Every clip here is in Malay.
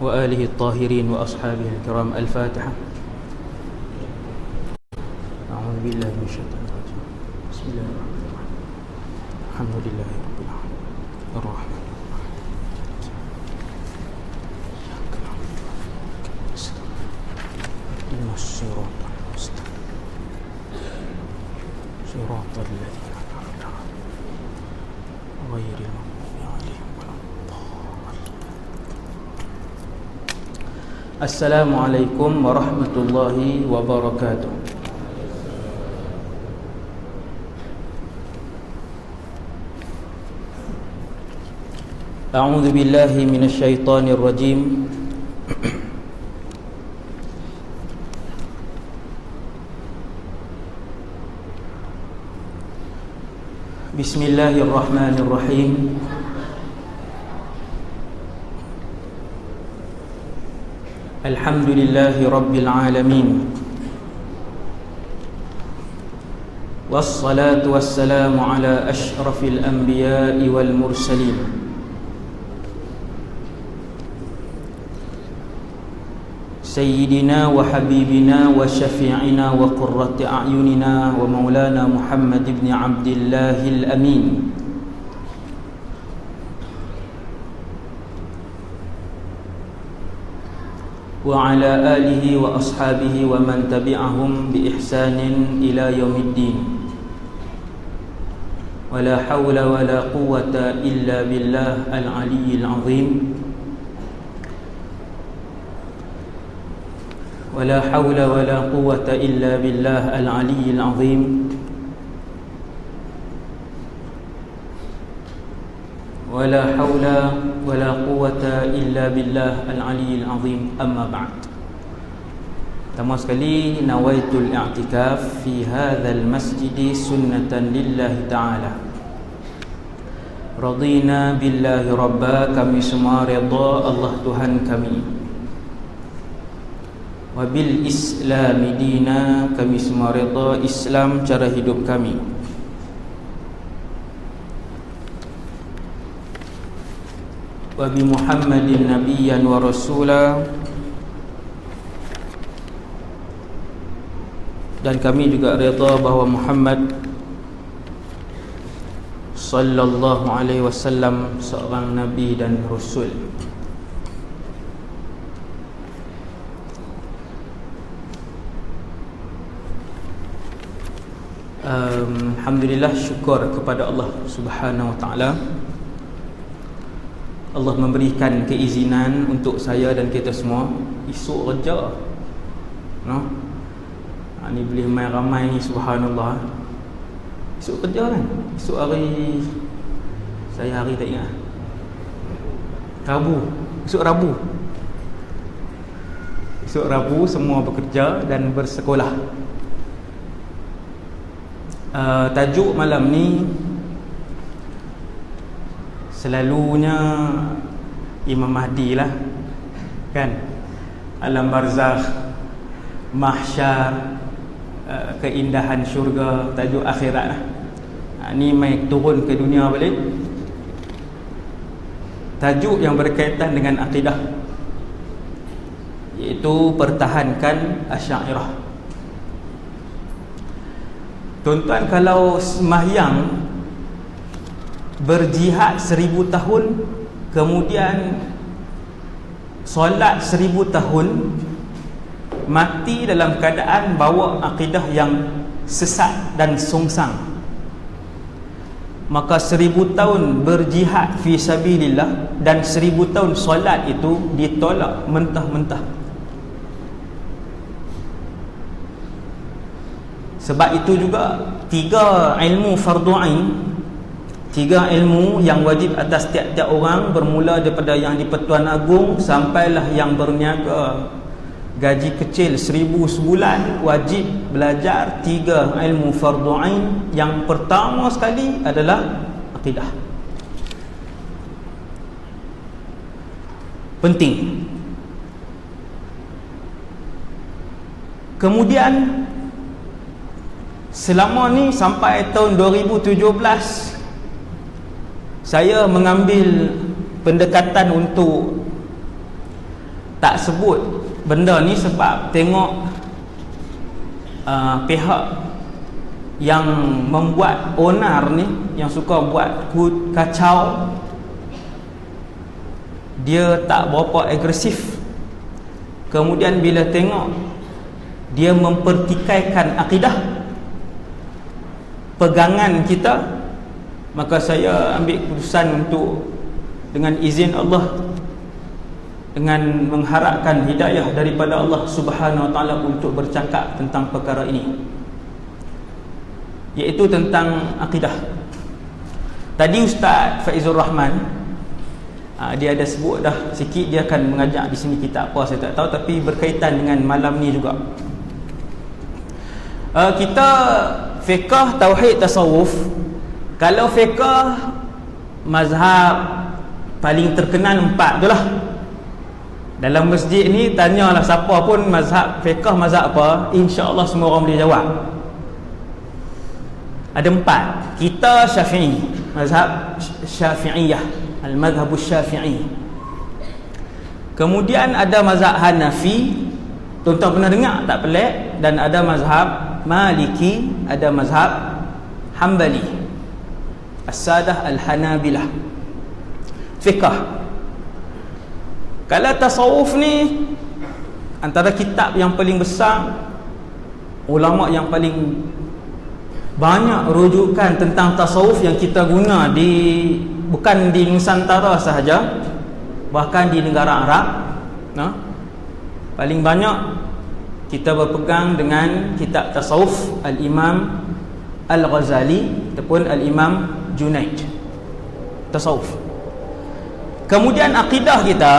وآله الطاهرين وأصحابه الكرام. الفاتحة. أعوذ بالله من الشيطان الرجيم. بسم الله الرحمن الرحيم. الحمد لله رب العالمين الرحمن الرحيم إياك نعبد وإياك نستعين اهدنا الصراط المستقيم صراط الذين أنعمت عليهم غير المغضوب عليهم ولا الضالين. السلام عليكم ورحمة الله وبركاته. أعوذ بالله من الشيطان الرجيم. بسم الله الرحمن الرحيم. الحمد لله رب العالمين، والصلاة والسلام على أشرف الأنبياء والمرسلين سيدنا وحبيبنا وشفيعنا وقرة أعيننا ومولانا محمد بن عبد الله الأمين وعلى آله وأصحابه ومن تبعهم بإحسان إلى يوم الدين. ولا حول ولا قوة إلا بالله العلي العظيم. ولا حول ولا قوة إلا بالله العلي العظيم. ولا حول ولا قوة إلا بالله العلي العظيم. أما بعد. Pertama sekali, nawaitul i'tikaf fi hadzal masjid sunnatan lillahi ta'ala. Radina billahi rabba, kami semua redha Allah Tuhan kami. Wabil islami dina, kami semua redha Islam cara hidup kami. Wabi Muhammadin nabiyyan wa rasula, dan kami juga redha bahawa Muhammad sallallahu alaihi wasallam seorang nabi dan rasul. Alhamdulillah, syukur kepada Allah Subhanahu wa taala. Allah memberikan keizinan untuk saya dan kita semua esok kerja. Ni boleh main ramai ni, subhanallah. Esok kerja kan? Esok hari, saya hari tak ingat, Rabu. Esok Rabu. Esok Rabu semua bekerja dan bersekolah. Tajuk malam ni selalunya Imam Mahdi lah kan, alam barzakh, mahsyar, keindahan syurga, tajuk akhirat lah. Ni mai turun ke dunia balik, tajuk yang berkaitan dengan akidah, iaitu pertahankan Asy'ariyah. Tuan-tuan, kalau sembahyang berjihad 1000 tahun, kemudian solat 1000 tahun, mati dalam keadaan bawa akidah yang sesat dan songsang, maka 1000 tahun berjihad fi sabilillah dan 1000 tahun solat itu ditolak mentah-mentah. Sebab itu juga 3 ilmu fardu ain, 3 ilmu yang wajib atas tiap-tiap orang, bermula daripada yang di Pertuan Agong sampailah yang berniaga gaji kecil 1000 sebulan, wajib belajar 3 ilmu fardu ain. Yang pertama sekali adalah akidah. Penting. Kemudian selama ni sampai tahun 2017 saya mengambil pendekatan untuk tak sebut benda ni sebab tengok pihak yang membuat onar ni, yang suka buat kacau, dia tak berapa agresif. Kemudian bila tengok dia mempertikaikan akidah, pegangan kita, maka saya ambil keputusan untuk, dengan izin Allah, dengan mengharapkan hidayah daripada Allah Subhanahu Wa Taala, untuk bercakap tentang perkara ini, iaitu tentang akidah. Tadi Ustaz Faizur Rahman dia ada sebut dah sikit, dia akan mengajak di sini kitab apa saya tak tahu, tapi berkaitan dengan malam ni juga. Kita fiqh, tauhid, tasawuf. Kalau fiqh, mazhab paling terkenal 4 tu lah. Dalam masjid ni tanyalah siapa pun mazhab fiqh, mazhab apa, insya-Allah semua orang boleh jawab. Ada 4. Kita Syafi'i, mazhab Syafi'iyah, al-madhhabus Syafi'i. Kemudian ada mazhab Hanafi, tuan-tuan pernah dengar tak pelik, dan ada mazhab Maliki, ada mazhab Hambali, As-Sadah Al-Hanabilah. Fiqh. Kalau tasawuf ni, antara kitab yang paling besar, ulama yang paling banyak rujukan tentang tasawuf yang kita guna bukan di Nusantara sahaja, bahkan di negara Arab, paling banyak kita berpegang dengan kitab tasawuf Al-Imam Al-Ghazali ataupun Al-Imam Junaid, tasawuf. Kemudian akidah kita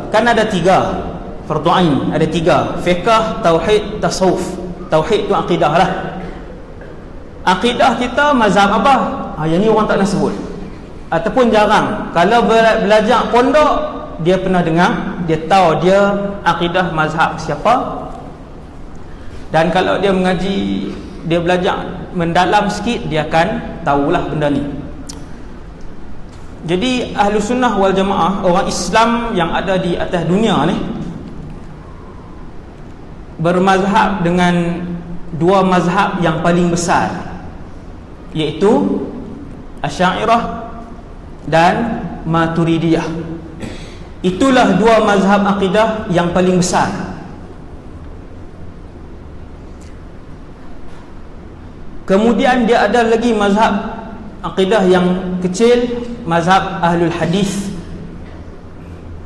kan ada 3 fardu ain, ada 3: fiqh, tauhid, tasawuf. Tauhid tu akidah lah. Akidah kita mazhab apa? Yang ni orang tak nak sebut, ataupun jarang. Kalau belajar pondok, dia pernah dengar, dia tahu dia akidah mazhab siapa. Dan kalau dia mengaji, dia belajar mendalam sikit, dia akan tahulah benda ni. Jadi ahlu sunnah wal jamaah, orang Islam yang ada di atas dunia ni, bermazhab dengan 2 mazhab yang paling besar, iaitu Asy'ariyah dan Maturidiyah. Itulah 2 mazhab akidah yang paling besar. Kemudian dia ada lagi mazhab akidah yang kecil, mazhab Ahlul Hadis,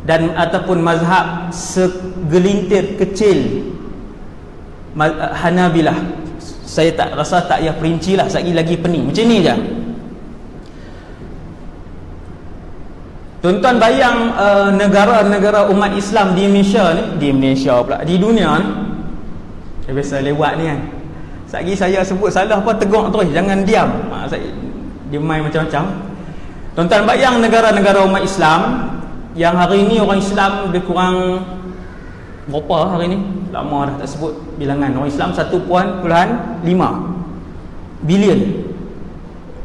dan ataupun mazhab segelintir kecil Hanabilah. Saya tak rasa tak payah perinci lah, lagi pening macam ni je. Tuan-tuan bayang negara-negara umat Islam di Malaysia ni, di dunia ni, biasa lewat ni kan, lagi saya sebut salah apa tegak terus, jangan diam. Dia main macam-macam. Tuan-tuan bayang negara-negara umat Islam yang hari ni orang Islam lebih kurang berapa hari ni? Lama dah tak sebut bilangan. Orang Islam 1.5 bilion.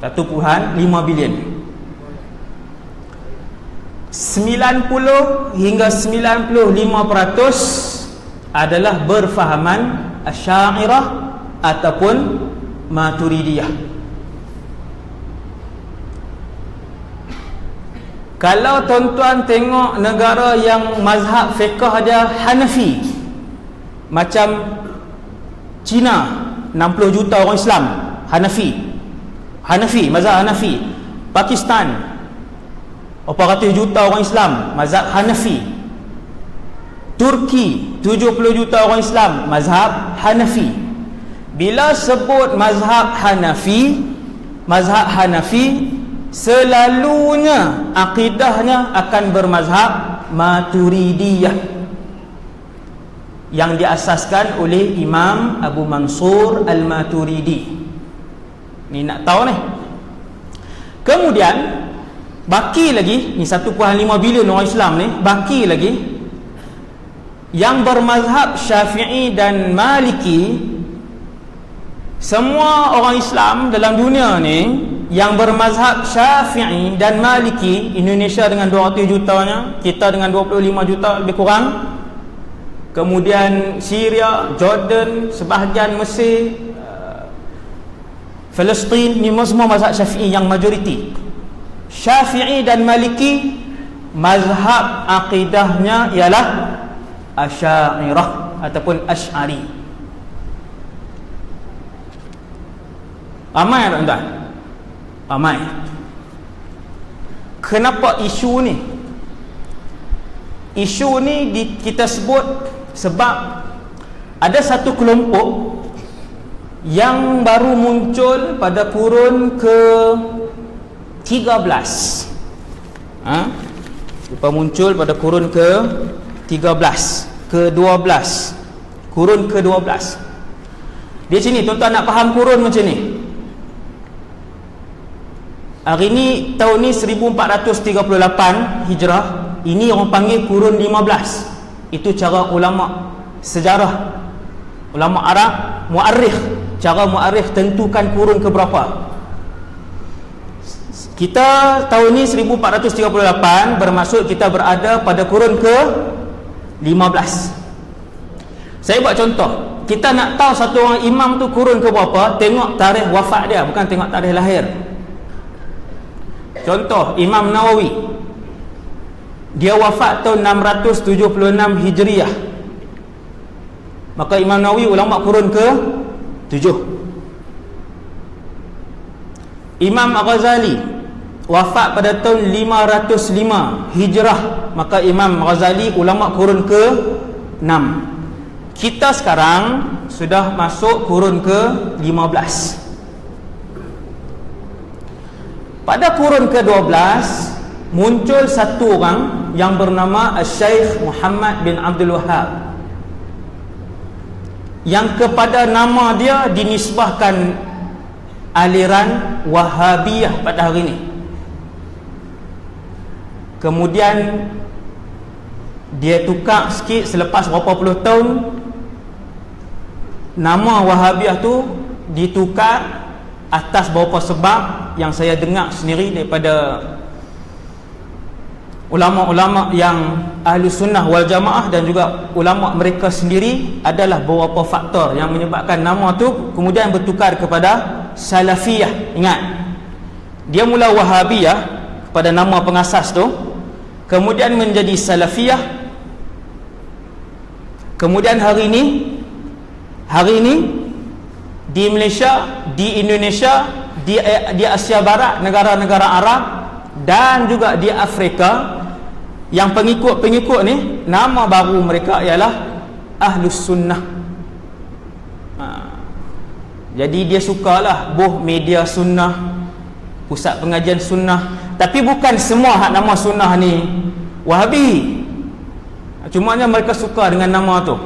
1.5 bilion. 90 hingga 95% adalah berfahaman Asy'ariyah ataupun Maturidiyah. Kalau tuan-tuan tengok negara yang mazhab fiqh dia Hanafi, macam Cina, 60 juta orang Islam Hanafi, mazhab Hanafi. Pakistan, berapa ratus juta orang Islam, mazhab Hanafi. Turki, 70 juta orang Islam, mazhab Hanafi. Bila sebut mazhab Hanafi, selalunya akidahnya akan bermazhab Maturidiyah, yang diasaskan oleh Imam Abu Mansur Al-Maturidi. Ni nak tahu ni. Kemudian baki lagi, ni 1.5 bilion orang Islam ni, baki lagi yang bermazhab Syafi'i dan Maliki. Semua orang Islam dalam dunia ni yang bermazhab Syafi'i dan Maliki, Indonesia dengan 200 jutanya, kita dengan 25 juta lebih kurang, kemudian Syria, Jordan, sebahagian Mesir, Palestin, ni semua mazhab Syafi'i yang majoriti. Syafi'i dan Maliki mazhab akidahnya ialah Asy'ariyah ataupun Asy'ari. Ramai tuan-tuan? Ramai. Kenapa isu ni? Isu ni kita sebut sebab ada satu kelompok yang baru muncul pada kurun ke-13. Lepas muncul pada kurun ke-13, ke-12, kurun ke-12. Di sini tuan-tuan nak faham kurun macam ni. Hari ni tahun ni 1438 Hijrah. Ini orang panggil kurun 15. Itu cara ulama sejarah, ulama Arab, muarikh. Cara muarikh tentukan kurun ke berapa. Kita tahun ni 1438, bermaksud kita berada pada kurun ke-15. Saya buat contoh. Kita nak tahu satu orang imam tu kurun ke berapa, tengok tarikh wafat dia, bukan tengok tarikh lahir. Contoh, Imam Nawawi, dia wafat tahun 676 Hijriah. Maka Imam Nawawi ulama kurun ke-7. Imam Al-Ghazali wafat pada tahun 505 Hijrah. Maka Imam Ghazali ulama kurun ke-6. Kita sekarang sudah masuk kurun ke-15. Pada kurun ke-12 muncul satu orang yang bernama Syekh Muhammad bin Abdul Wahhab, yang kepada nama dia dinisbahkan aliran Wahabiyah pada hari ini. Kemudian dia tukar sikit selepas berapa puluh tahun, nama Wahabiyah tu ditukar atas beberapa sebab yang saya dengar sendiri daripada ulama-ulama yang ahli sunnah wal jamaah dan juga ulama mereka sendiri. Adalah beberapa faktor yang menyebabkan nama tu kemudian bertukar kepada Salafiyah. Ingat, dia mula Wahabiyah pada nama pengasas tu, kemudian menjadi Salafiyah, kemudian hari ini di Malaysia, di Indonesia, di Asia Barat, negara-negara Arab dan juga di Afrika, yang pengikut-pengikut ni nama baru mereka ialah Ahlus Sunnah. Jadi dia sukalah media sunnah, pusat pengajian sunnah. Tapi bukan semua hak nama sunnah ni Wahabi. Cumanya mereka suka dengan nama tu.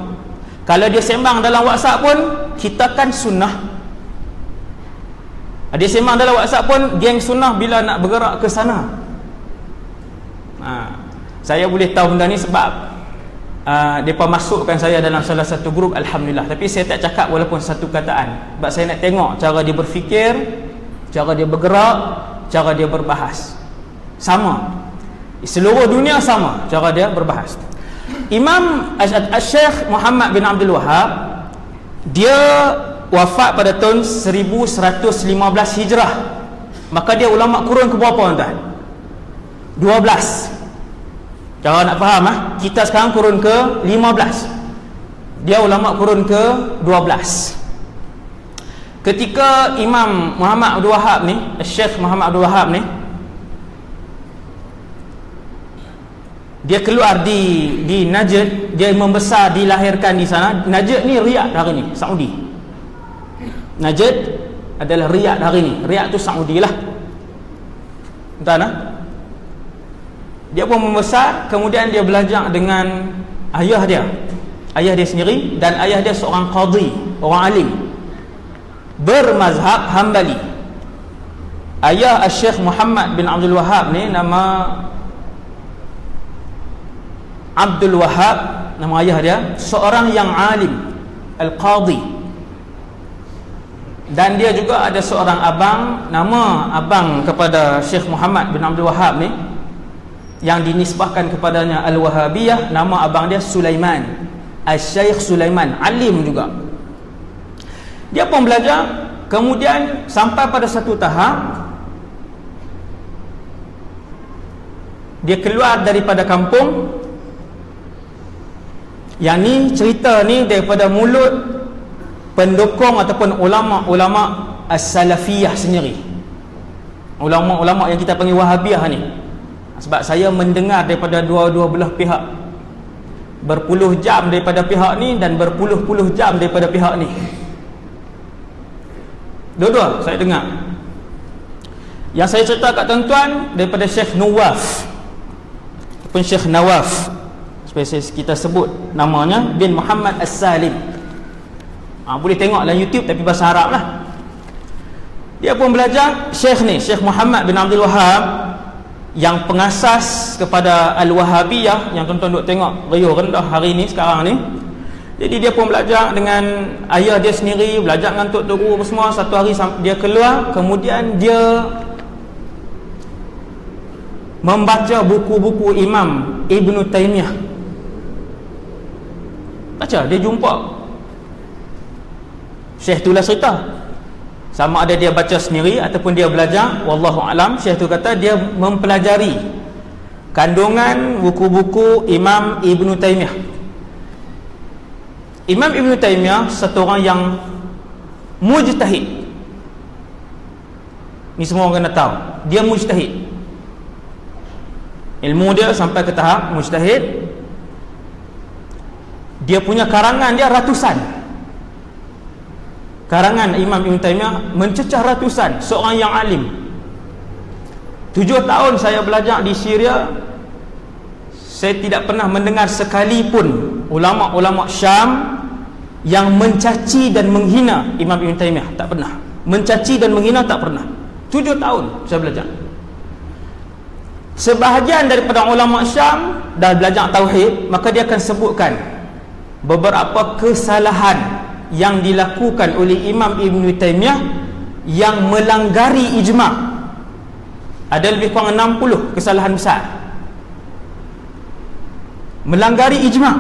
Kalau dia sembang dalam WhatsApp pun, kita kan sunnah. Dia sembang dalam WhatsApp pun, geng sunnah bila nak bergerak ke sana. Saya boleh tahu benda ni sebab mereka masukkan saya dalam salah satu grup, Alhamdulillah. Tapi saya tak cakap walaupun satu kataan, sebab saya nak tengok cara dia berfikir, cara dia bergerak, cara dia berbahas. Sama, seluruh dunia sama cara dia berbahas. Imam Syekh Muhammad bin Abdul Wahhab, dia wafat pada tahun 1115 Hijrah. Maka dia ulama kurun ke berapa tuan? 12. Cara nak faham kita sekarang kurun ke 15. Dia ulama kurun ke 12. Ketika Imam Muhammad Abdul Wahhab ni, Syekh Muhammad Abdul Wahhab ni, dia keluar di Najd, dia membesar, dilahirkan di sana. Najd ni Riyadh hari ni, Saudi. Najd adalah Riyadh hari ni. Riyadh tu Saudi lah. Entah. Dia pun membesar, kemudian dia belajar dengan ayah dia sendiri, dan ayah dia seorang qadhi, orang alim bermazhab Hambali. Ayah Syekh Muhammad bin Abdul Wahhab ni nama Abdul Wahhab, nama ayah dia, seorang yang alim, al-qadhi. Dan dia juga ada seorang abang, nama abang kepada Syekh Muhammad bin Abdul Wahhab ni, yang dinisbahkan kepadanya Al-Wahabiyah, nama abang dia Sulaiman Al-Syaikh Sulaiman, alim juga. Dia pun belajar, kemudian sampai pada satu tahap dia keluar daripada kampung. Yang ni, cerita ni daripada mulut pendukung ataupun ulama-ulama as-salafiyah sendiri, ulama-ulama yang kita panggil Wahabiyah ni. Sebab saya mendengar daripada dua-dua belah pihak, berpuluh jam daripada pihak ni dan berpuluh-puluh jam daripada pihak ni. Dua-dua saya dengar. Yang saya cerita kat tuan-tuan daripada Syekh Nawaf ataupun Syekh Nawaf, spesies kita sebut namanya, bin Muhammad As-Salim. Boleh tengok dalam YouTube tapi bahasa Arab lah. Dia pun belajar Syekh ni, Syekh Muhammad bin Abdul Wahab, yang pengasas kepada Al-Wahabiyah, yang tuan-tuan duk tengok riuh rendah hari ni, sekarang ni. Jadi dia pun belajar dengan ayah dia sendiri, belajar dengan tok guru semua. Satu hari dia keluar, kemudian dia membaca buku-buku Imam Ibn Taymiyah. Baca, dia jumpa Syekh tu lah cerita, sama ada dia baca sendiri ataupun dia belajar, wallahu alam. Syekh tu kata dia mempelajari kandungan buku-buku Imam Ibn Taymiyah. Imam Ibn Taymiyah satu orang yang mujtahid. Ni semua orang kena tahu, dia mujtahid. Ilmu dia sampai ke tahap mujtahid. Dia punya karangan dia ratusan. Karangan Imam Ibn Taymiyah mencecah ratusan. Seorang yang alim. 7 tahun saya belajar di Syria, saya tidak pernah mendengar sekalipun ulama-ulama Syam yang mencaci dan menghina Imam Ibn Taymiyah. Tak pernah. Mencaci dan menghina tak pernah. 7 tahun saya belajar. Sebahagian daripada ulama Syam dah belajar tauhid, maka dia akan sebutkan beberapa kesalahan yang dilakukan oleh Imam Ibn Taymiyah yang melanggari ijma'. Ada lebih kurang 60 kesalahan besar, melanggari ijma'.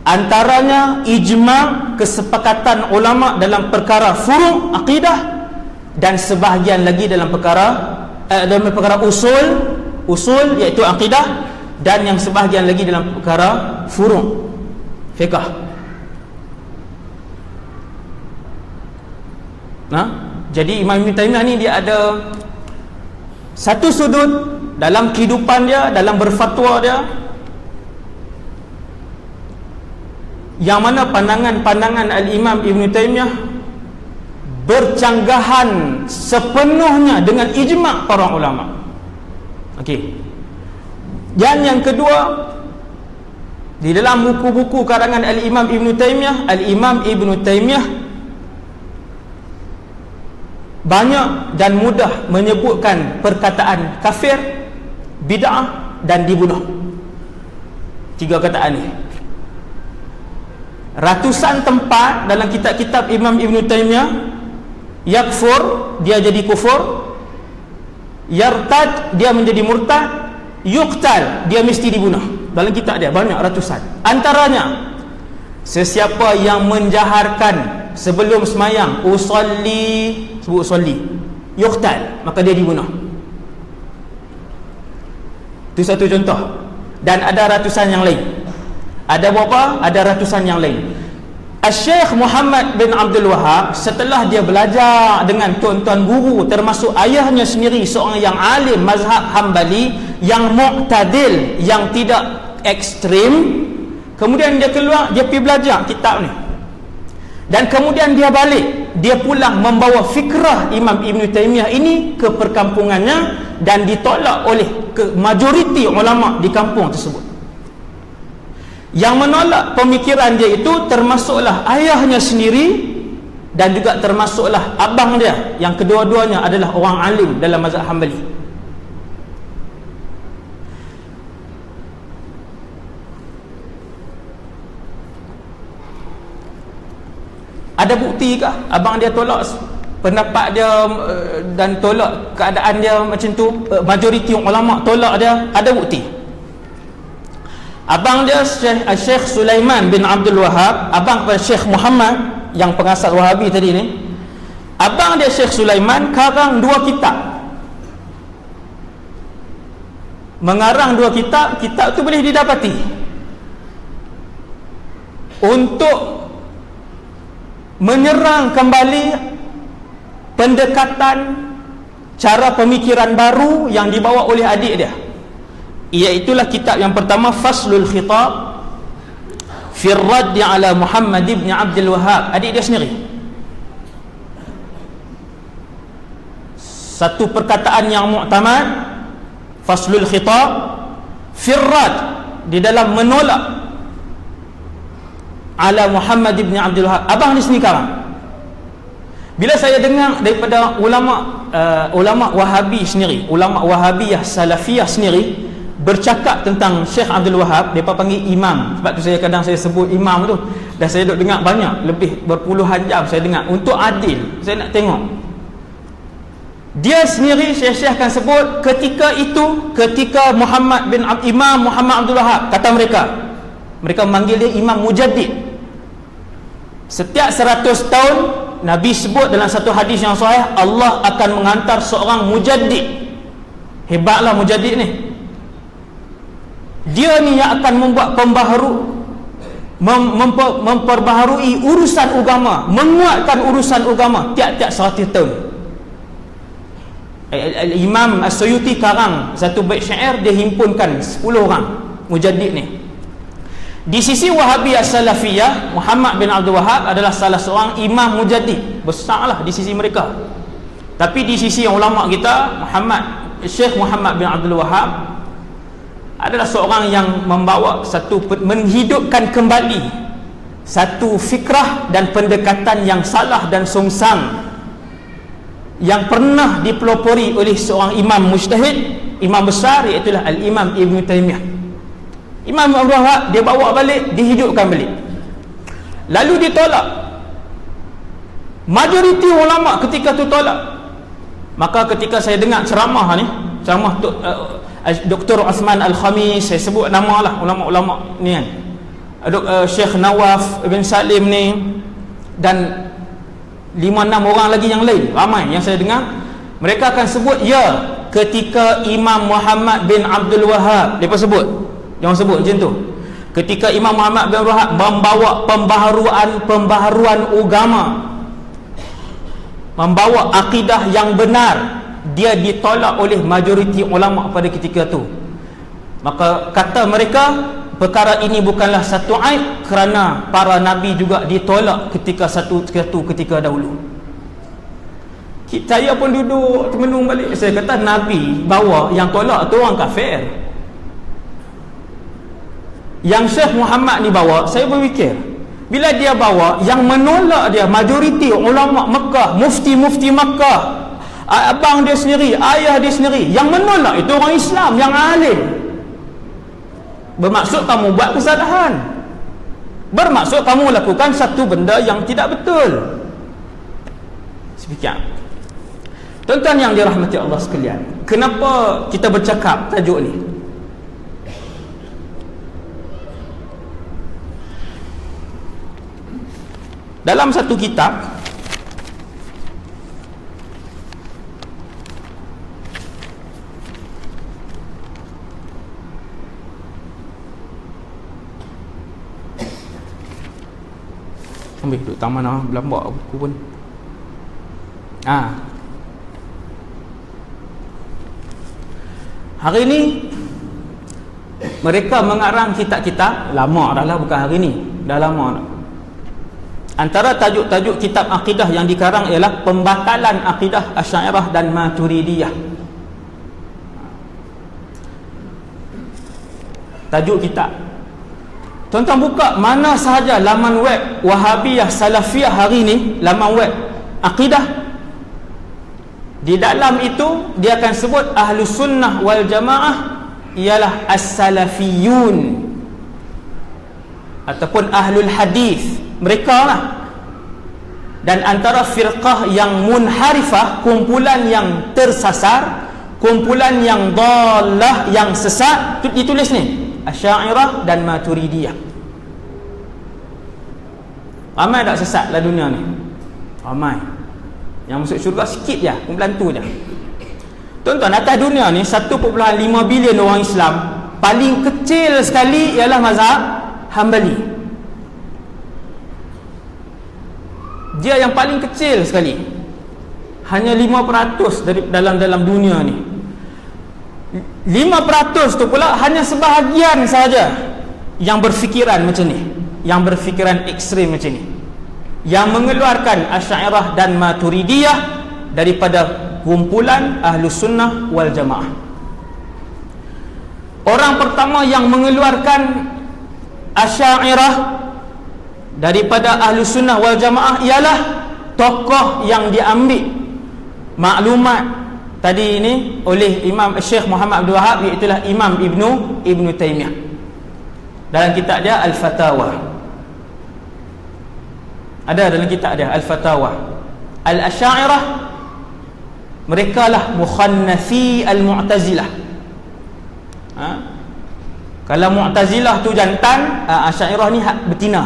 Antaranya ijma' kesepakatan ulama' dalam perkara furu' akidah, dan sebahagian lagi dalam perkara usul iaitu akidah, dan yang sebahagian lagi dalam perkara furu' fiqh. Jadi Imam Ibn Taymiyah ni dia ada satu sudut dalam kehidupan dia, dalam berfatwa dia, yang mana pandangan-pandangan Al-Imam Ibn Taymiyah bercanggahan sepenuhnya dengan ijma' para ulama. Okey. Dan yang kedua, di dalam buku-buku karangan Al-Imam Ibn Taymiyah, Al-Imam Ibn Taymiyah banyak dan mudah menyebutkan perkataan kafir, bid'ah dan dibunuh. 3 kataan ni. Ratusan tempat dalam kitab-kitab Imam Ibn Taymiyah, yakfur, dia jadi kufur, yartad, dia menjadi murtad, yuqtal, dia mesti dibunuh. Dalam kitab dia banyak ratusan. Antaranya, sesiapa yang menjaharkan sebelum semayang, usalli, sebut usalli, yuqtal, maka dia dibunuh. Itu satu contoh. Dan ada ratusan yang lain. Ada berapa? Ada ratusan yang lain. Al-Syaikh Muhammad bin Abdul Wahab, setelah dia belajar dengan tuan-tuan guru, termasuk ayahnya sendiri, seorang yang alim mazhab Hambali, yang mu'tadil, yang tidak ekstrim, kemudian dia keluar, dia pergi belajar kitab ni, dan kemudian dia balik, dia pulang membawa fikrah Imam Ibn Taymiyah ini ke perkampungannya, dan ditolak oleh majoriti ulama di kampung tersebut. Yang menolak pemikiran dia itu termasuklah ayahnya sendiri, dan juga termasuklah abang dia, yang kedua-duanya adalah orang alim dalam mazhab Hambali. Ada bukti kah abang dia tolak pendapat dia dan tolak keadaan dia macam tu? Majoriti ulama tolak dia. Ada bukti. Abang dia Syekh Sulaiman bin Abdul Wahab, abang kepada Syekh Muhammad yang pengasas Wahabi tadi ni. Abang dia Syekh Sulaiman karang 2 kitab. Mengarang 2 kitab. Kitab tu boleh didapati untuk menyerang kembali pendekatan cara pemikiran baru yang dibawa oleh adik dia. Iaitulah kitab yang pertama, Faslul Khitab fi Radd ala Muhammad ibn Abdul Wahab. Adik dia sendiri. Satu perkataan yang muktamad, Faslul Khitab fi Radd, di dalam menolak ala Muhammad ibn Abdul Wahab. Abang ni sendiri karang. Bila saya dengar daripada ulama Wahabi sendiri, ulama Wahabiyah Salafiyah sendiri bercakap tentang Syekh Abdul Wahab, mereka panggil imam. Sebab tu saya kadang saya sebut imam tu, dan saya duk dengar banyak, lebih berpuluhan jam saya dengar untuk adil. Saya nak tengok dia sendiri. Syekh akan sebut ketika Imam Muhammad Abdul Wahab, kata mereka memanggil dia Imam Mujaddid. Setiap 100 tahun Nabi sebut dalam satu hadis yang sahih, Allah akan menghantar seorang mujaddid. Hebatlah mujaddid ni. Dia ni yang akan membuat memperbaharui urusan agama, menguatkan urusan agama tiap-tiap 100 tahun. Imam As-Suyuti karang satu bait syair, dia himpunkan 10 orang mujaddid ni. Di sisi Wahabiyah Salafiyah, Muhammad bin Abdul Wahab adalah salah seorang imam mujaddid, besarlah di sisi mereka. Tapi di sisi ulama kita, Syekh Muhammad bin Abdul Wahab adalah seorang yang menghidupkan kembali satu fikrah dan pendekatan yang salah dan sungsang yang pernah dipelopori oleh seorang imam mujtahid, imam besar, iaitulah Al-Imam Ibn Taymiyah. Imam Abdul Wahab dia bawa balik, dihidupkan balik, lalu ditolak. Majoriti ulama ketika tu tolak. Maka ketika saya dengar ceramah Dr. Uthman Al-Khamis, saya sebut nama lah ulama-ulama ni kan, Syekh Nawaf Ibn Salim ni, dan 5-6 orang lagi yang lain, ramai yang saya dengar, mereka akan sebut ketika Imam Muhammad bin Abdul Wahab, mereka sebut, jangan sebut macam tu, ketika Imam Muhammad bin Abdul Wahab membawa pembaharuan agama, membawa akidah yang benar, dia ditolak oleh majoriti ulama pada ketika tu. Maka kata mereka, perkara ini bukanlah satu aib, kerana para nabi juga ditolak ketika dahulu. Saya pun duduk termenung balik. Saya kata nabi bawa, yang tolak tu orang kafir. Yang Syekh Muhammad ni bawa, saya berfikir, bila dia bawa, yang menolak dia majoriti ulama Mekah, mufti-mufti Mekah, abang dia sendiri, ayah dia sendiri, yang menolak itu orang Islam yang alim. Bermaksud kamu buat kesalahan, bermaksud kamu lakukan satu benda yang tidak betul. Sekian. Tuan-tuan yang dirahmati Allah sekalian, kenapa kita bercakap tajuk ni? Dalam satu kitab ambil duduk taman lah, belambak buku pun. Hari ni mereka mengarang kitab-kitab lama dah lah, bukan hari ni, dah lama dah. Antara tajuk-tajuk kitab akidah yang dikarang ialah pembatalan akidah Asy'ariyah dan Maturidiyah. Tajuk kitab, tuan-tuan buka mana sahaja laman web Wahabiyah Salafiyah hari ni, laman web akidah, di dalam itu dia akan sebut Ahlus Sunnah wal Jamaah ialah As-Salafiyun ataupun Ahlul Hadis, mereka lah. Dan antara firqah yang munharifah, kumpulan yang tersasar, kumpulan yang dhalah, yang sesat, itu ditulis ni Asy'ariyah dan Maturidiyah. Ramai tak sesat dalam dunia ni? Ramai. Yang masuk syurga sikit je, kumpulan tu je. Tuan-tuan, atas dunia ni 1.5 bilion orang Islam, paling kecil sekali ialah mazhab Hambali. Dia yang paling kecil sekali. Hanya 5% dari dalam dunia ni. 5% tu pula hanya sebahagian saja yang berfikiran macam ni, yang berfikiran ekstrim macam ni, yang mengeluarkan Asy'ariyah dan Maturidiyah daripada kumpulan Ahlus Sunnah wal Jamaah. Orang pertama yang mengeluarkan Asy'ariyah daripada Ahlus Sunnah wal Jamaah ialah tokoh yang diambil maklumat tadi ini oleh Imam Syekh Muhammad Abdul Wahab, iaitu Imam Ibnu Taimiyah dalam kitab dia Al-Fatawa. Ada dalam kitab dia Al-Fatawa. Al-Asy'ariyah mereka lah mukhannafi al-Mu'tazilah. Kalau Mu'tazilah tu jantan, Asy'ariyah ni hak betina.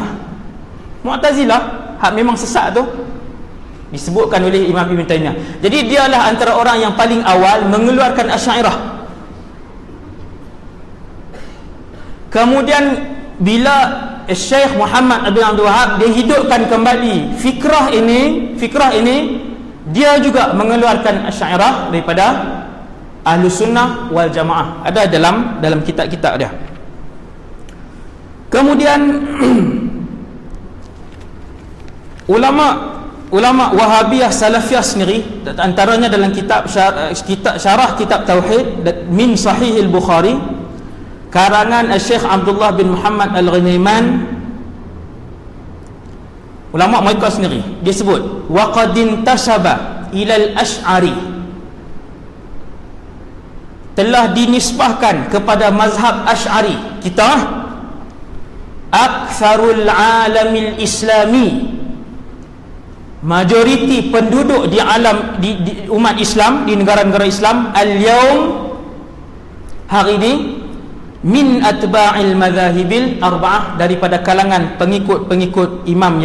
Mu'tazilah hak memang sesat tu disebutkan oleh Imam Ibn Taimiyah. Jadi dialah antara orang yang paling awal mengeluarkan Asy'ariyah. Kemudian bila Syekh Muhammad bin Abdul Wahab dia hidupkan kembali fikrah ini, dia juga mengeluarkan Asy'ariyah daripada Ahlus Sunnah wal Jamaah. Ada dalam kitab-kitab dia. Kemudian ulama Wahabiyah Salafiyah sendiri, antaranya dalam kitab syarah kitab Tauhid min Sahih al-Bukhari karangan Syekh Abdullah bin Muhammad Al-Ghanaiman, ulama mereka sendiri dia sebut wa qad intasaba ila al-Asy'ari, telah dinisbahkan kepada mazhab Asy'ari kita aktsarul alamil islami, majoriti penduduk di alam di umat Islam, di negara-negara Islam al-yaum, hari ini, min atba'il madhahibil arba'ah, daripada kalangan pengikut imam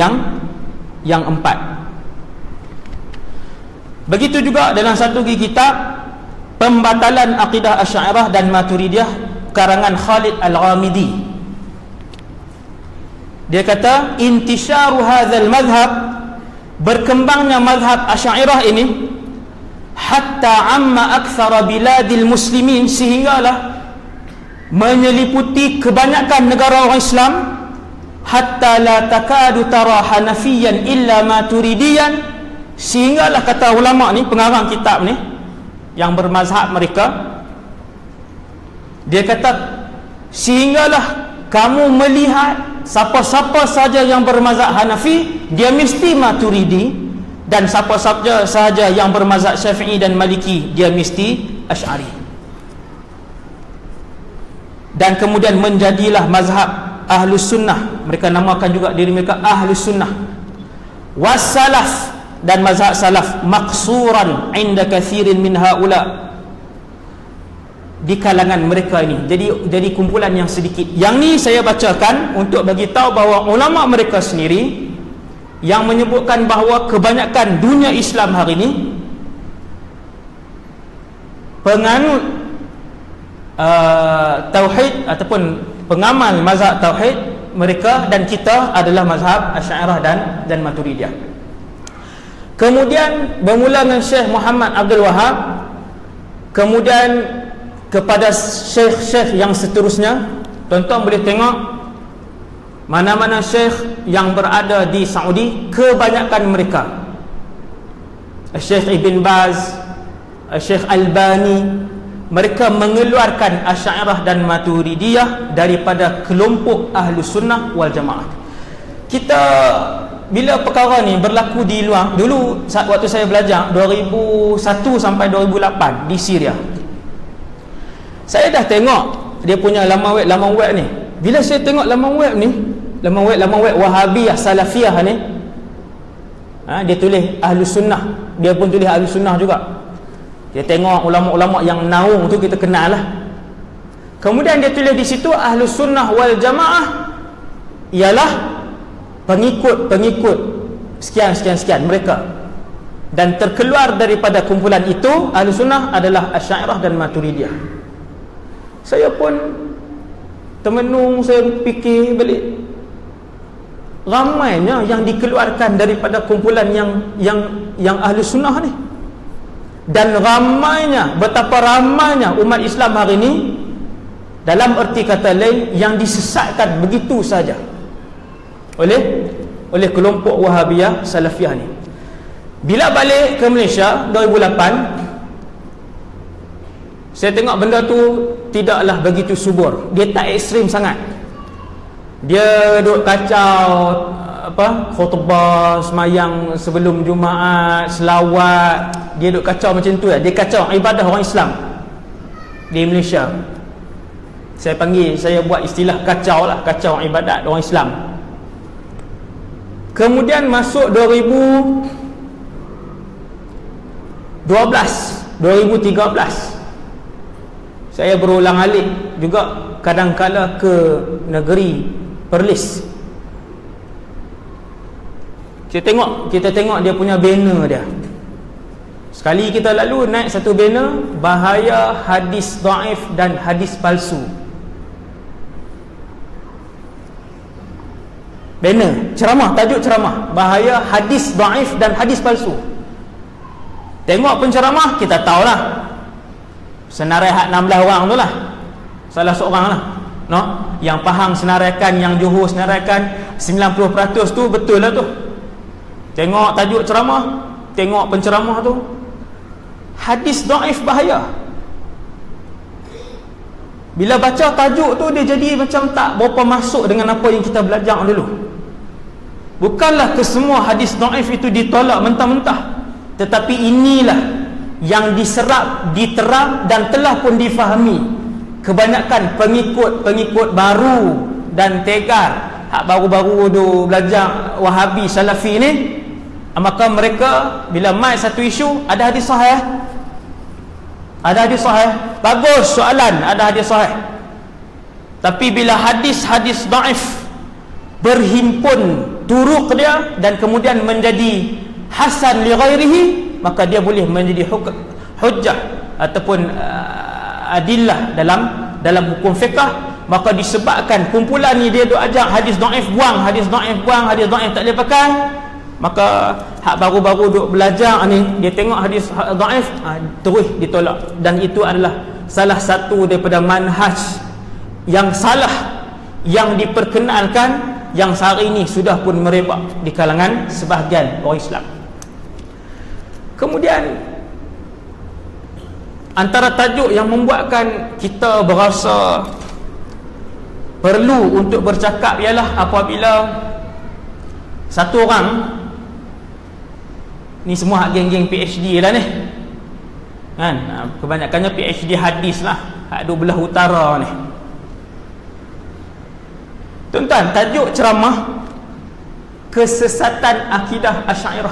yang 4. Begitu juga dalam satu lagi kitab Pembatalan Aqidah Asy'ariyah dan Maturidiyah karangan Khalid Al-Ghamidi, dia kata intisyaru hadzal madhhab, berkembangnya mazhab Asy'ariyah ini hatta amma aktsara biladil muslimin, sehinggalah menyeliputi kebanyakan negara orang Islam, hatta la takadu tara hanafiyan illa maturidiyan, sehinggalah kata ulama ni, pengarang kitab ni yang bermazhab mereka, dia kata sehinggalah kamu melihat siapa-siapa saja yang bermazhab Hanafi dia mesti Maturidi, dan siapa-siapa saja yang bermazhab Syafi'i dan Maliki dia mesti Asy'ari. Dan kemudian menjadilah mazhab Ahlus Sunnah, mereka namakan juga diri mereka Ahlus Sunnah wassalaf, dan mazhab salaf maqsuran inda kathirin min haula, di kalangan mereka ini jadi kumpulan yang sedikit. Yang ni saya bacakan untuk bagi tahu bahawa ulama mereka sendiri yang menyebutkan bahawa kebanyakan dunia Islam hari ini penganut tauhid ataupun pengamal mazhab tauhid, mereka dan kita adalah mazhab Asy'ariyah dan Maturidiyah. Kemudian bermula dengan Syekh Muhammad Abdul Wahab, kemudian kepada syekh-syekh yang seterusnya. Tuan-tuan boleh tengok mana-mana syekh yang berada di Saudi, kebanyakan mereka Syekh Ibn Baz, Syekh Albani, mereka mengeluarkan Asy'ariyah dan Maturidiyah daripada kelompok Ahlus Sunnah wal Jamaah. Kita bila perkara ni berlaku di luar, dulu waktu saya belajar 2001 sampai 2008 di Syria, saya dah tengok dia punya laman web ni. Bila saya tengok laman web Wahabiyah Salafiyah ni, dia tulis Ahlus Sunnah, dia pun tulis Ahlus Sunnah juga. Dia tengok ulama-ulama yang naung tu kita kenal lah. Kemudian dia tulis di situ Ahlus Sunnah wal Jamaah ialah pengikut sekian mereka, dan terkeluar daripada kumpulan itu Ahlus Sunnah adalah Asy'ariyah dan Maturidiyah. Saya pun termenung, saya fikir balik, ramainya yang dikeluarkan daripada kumpulan yang Ahlus Sunnah ni, dan ramainya, betapa ramainya umat Islam hari ini, dalam erti kata lain, yang disesatkan begitu saja oleh kelompok Wahabiyah Salafiyah ni. Bila balik ke Malaysia 2008, saya tengok benda tu tidaklah begitu subur, dia tak ekstrim sangat. Dia duk kacau khutbah semayang sebelum Jumaat, selawat, dia duk kacau macam tu lah. Dia kacau ibadah orang Islam di Malaysia. Saya buat istilah kacau ibadat orang Islam. Kemudian masuk 2013, saya berulang alik juga kadang-kala ke negeri Perlis. Kita tengok dia punya banner dia. Sekali kita lalu naik satu banner, bahaya hadis dhaif dan hadis palsu. Banner ceramah, tajuk ceramah, bahaya hadis dhaif dan hadis palsu. Tengok penceramah, kita tahulah senarai 16 orang tu lah, salah seorang lah, no? Yang faham senaraikan, yang Johor senaraikan 90% tu betul lah tu. Tengok tajuk ceramah, tengok penceramah tu, hadis dhaif bahaya. Bila baca tajuk tu, dia jadi macam tak berapa masuk dengan apa yang kita belajar dulu. Bukanlah kesemua hadis dhaif itu ditolak mentah-mentah, tetapi inilah yang diserap, diterang dan telah pun difahami kebanyakan pengikut baru dan tegar hak baru-baru tu belajar Wahabi Salafi ni. Maka mereka bila mai satu isu, ada hadis sahih, bagus soalan, ada hadis sahih. Tapi bila hadis-hadis dhaif berhimpun turuk dia dan kemudian menjadi hasan li ghairihi, maka dia boleh menjadi hujjah ataupun adillah dalam hukum fiqh. Maka disebabkan kumpulan ni dia duk ajak hadis dhaif buang, hadis dhaif tak boleh pakai, maka hak baru-baru duk belajar ni, dia tengok hadis dhaif terus ditolak. Dan itu adalah salah satu daripada manhaj yang salah yang diperkenalkan, yang sehari ini sudah pun merebak di kalangan sebahagian orang Islam. Kemudian antara tajuk yang membuatkan kita berasa perlu untuk bercakap ialah apabila satu orang ni, semua geng-geng PhD lah ni kan, kebanyakannya PhD hadis lah, hak dua belah utara ni. Tuan-tuan, tajuk ceramah kesesatan akidah Asy'ariyah.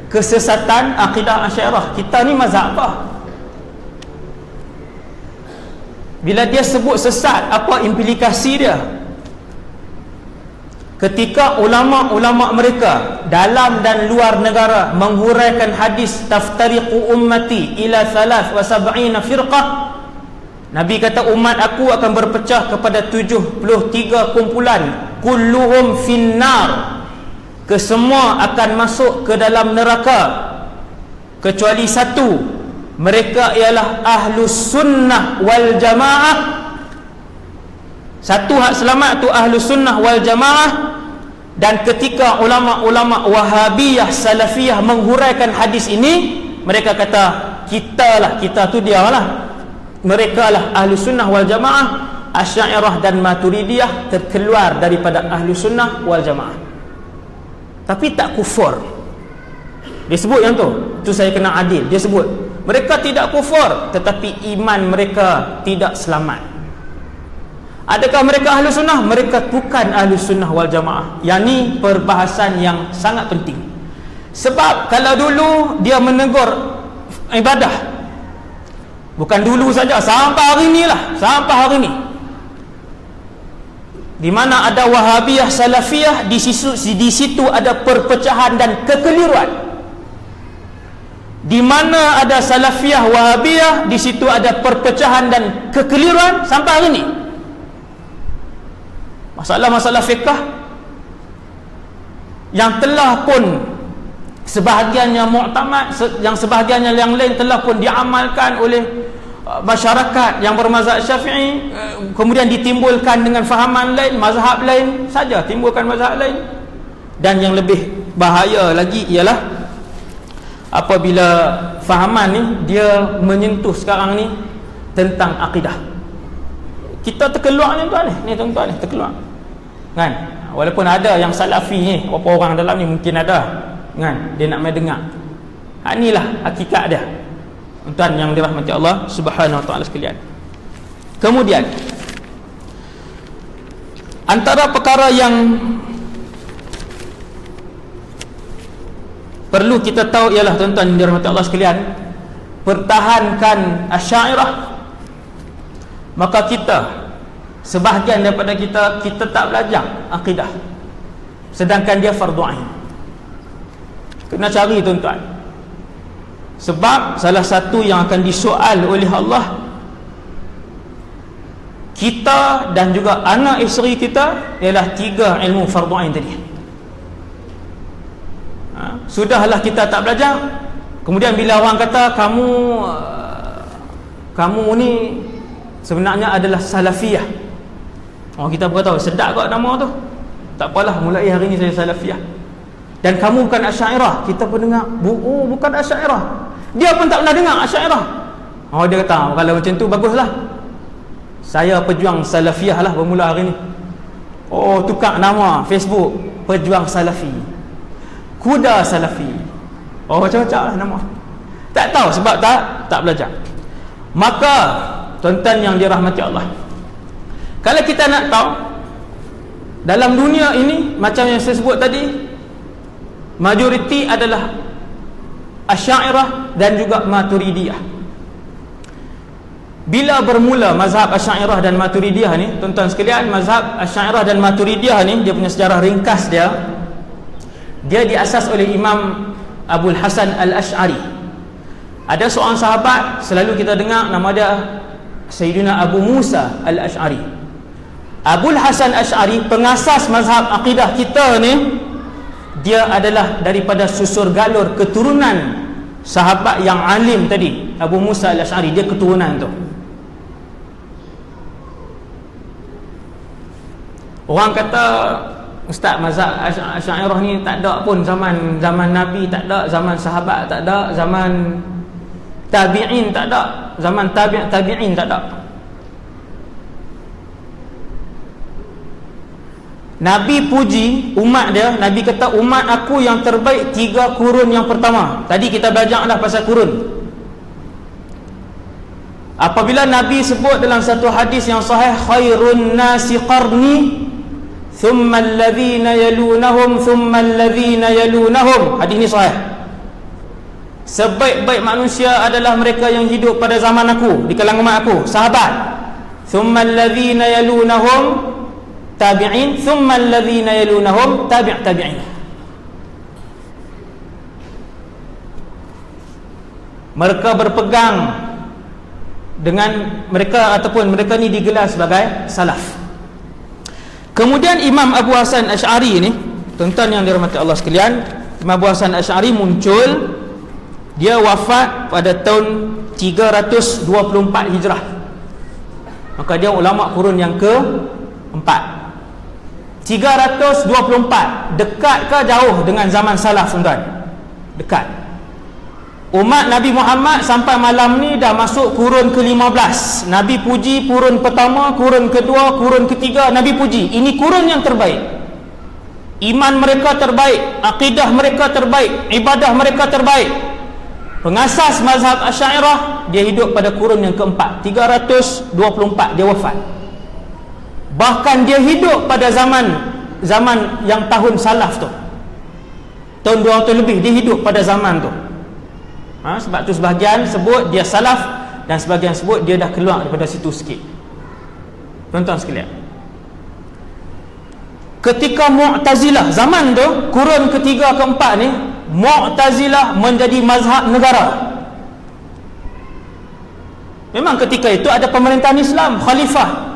Kesesatan akidah Asy'ariyah. Kita ni mazhab apa? Bila dia sebut sesat, apa implikasi dia? Ketika ulama-ulama mereka dalam dan luar negara menghuraikan hadis taftariqu ummati ila 73 firqah, Nabi kata umat aku akan berpecah kepada 73 kumpulan, kulluhum finnar, kesemua akan masuk ke dalam neraka kecuali satu, mereka ialah Ahlus Sunnah wal Jamaah. Satu hak selamat tu Ahlus Sunnah wal Jamaah. Dan ketika ulama-ulama Wahabiyah Salafiyah menghuraikan hadis ini, mereka kata kita tu dia lah, mereka lah Ahlus Sunnah wal Jamaah. Asy'ariyah dan Maturidiyah terkeluar daripada Ahlus Sunnah wal Jamaah, tapi tak kufur. Dia sebut yang tu saya kena adil. Dia sebut mereka tidak kufur, tetapi iman mereka tidak selamat. Adakah mereka Ahlus Sunnah? Mereka bukan Ahlus Sunnah wal Jamaah. Yang ni perbahasan yang sangat penting. Sebab kalau dulu dia menegur ibadah, Bukan dulu saja, sampai hari ni lah, sampai hari ni. Di mana ada Wahabiyah, Salafiyah, di situ ada perpecahan dan kekeliruan. Di mana ada Salafiyah, Wahabiyah, di situ ada perpecahan dan kekeliruan sampai hari ini. Masalah-masalah fiqh yang telah pun sebahagiannya muktamad, yang sebahagiannya yang lain telah pun diamalkan oleh masyarakat yang bermazhab Syafi'i, kemudian ditimbulkan dengan fahaman lain, mazhab lain saja, timbulkan mazhab lain. Dan yang lebih bahaya lagi ialah apabila fahaman ni dia menyentuh sekarang ni tentang akidah. Kita terkeluar ni tuan ni, tuan-tuan ni terkeluar. Kan? Walaupun ada yang salafi ni, beberapa orang dalam ni mungkin ada, kan? Dia nak mai dengar. Inilah hakikat dia. Tuan yang dirahmati Allah Subhanahu wa taala sekalian. Kemudian antara perkara yang perlu kita tahu ialah, tuan-tuan yang dirahmati Allah sekalian, pertahankan Asy'ariyah. Maka kita, sebahagian daripada kita tak belajar akidah, sedangkan dia fardu ain. Kena cari, tuan-tuan. Sebab salah satu yang akan disoal oleh Allah, kita dan juga anak isteri kita, ialah 3 ilmu fardu ain tadi. Sudahlah kita tak belajar, kemudian bila orang kata kamu ni sebenarnya adalah Salafiyah, kita berkata sedap kot nama tu, tak apalah, mulai hari ni saya Salafiyah. Dan kamu bukan Asy'ariyah, kita pun dengar, bukan Asy'ariyah, dia pun tak pernah dengar Asy'ariyah. Dia kata kalau macam tu baguslah, saya pejuang Salafiyah lah bermula hari ni. Tukar nama Facebook, pejuang Salafi, kuda Salafi, macam-macam lah nama. Tak tahu sebab tak belajar. Maka tuan-tuan yang dirahmati Allah, kalau kita nak tahu dalam dunia ini, macam yang saya sebut tadi, majoriti adalah Asy'ariyah dan juga Maturidiyah. Bila bermula mazhab Asy'ariyah dan Maturidiyah ni, tuan-tuan sekalian, mazhab Asy'ariyah dan Maturidiyah ni, dia punya sejarah ringkas dia diasas oleh Imam Abul Hasan Al-Ash'ari. Ada seorang sahabat selalu kita dengar nama dia Sayyidina Abu Musa Al-Ash'ari. Abul Hasan Ash'ari, pengasas mazhab akidah kita ni, dia adalah daripada susur galur keturunan sahabat yang alim tadi, Abu Musa Al-Ash'ari. Dia keturunan tu. Orang kata, Ustaz, mazhab Asy'ariyah ni tak ada pun zaman Nabi, tak ada zaman sahabat, tak ada zaman tabi'in, tak ada zaman tabi'in, tak ada. Nabi puji umat dia, Nabi kata umat aku yang terbaik 3 kurun yang pertama. Tadi kita belajar dah pasal kurun. Apabila Nabi sebut dalam satu hadis yang sahih, khairun nasi qarni thumma alladhina yalunahum thumma alladhina yalunahum, hadis ni sahih. Sebaik-baik manusia adalah mereka yang hidup pada zaman aku, di kalangan umat aku, sahabat. Thumma alladhina yalunahum tabi'in, thumma alladhina yalunahum tabi'in. Mereka berpegang dengan mereka, ataupun mereka ni digelar sebagai salaf. Kemudian Imam Abu Hasan Ash'ari ni, tuan-tuan yang dirahmati Allah sekalian, Imam Abu Hasan Ash'ari muncul, dia wafat pada tahun 324 Hijrah. Maka dia ulama kurun yang ke-4. 324, dekat ke jauh dengan zaman salaf, tuan-tuan? Dekat. Umat Nabi Muhammad sampai malam ni dah masuk kurun ke-15. Nabi puji kurun pertama, kurun kedua, kurun ketiga, Nabi puji. Ini kurun yang terbaik. Iman mereka terbaik, akidah mereka terbaik, ibadah mereka terbaik. Pengasas mazhab Asy'ariyah, dia hidup pada kurun yang ke-4, 324 dia wafat. Bahkan dia hidup pada zaman yang tahun salaf tu, tahun 200 lebih dia hidup pada zaman tu. Sebab tu sebahagian sebut dia salaf dan sebagian sebut dia dah keluar daripada situ sikit. Tuan-tuan sekalian, ketika Mu'tazilah zaman tu, kurun ketiga keempat ni, Mu'tazilah menjadi mazhab negara. Memang ketika itu ada pemerintahan Islam, khalifah.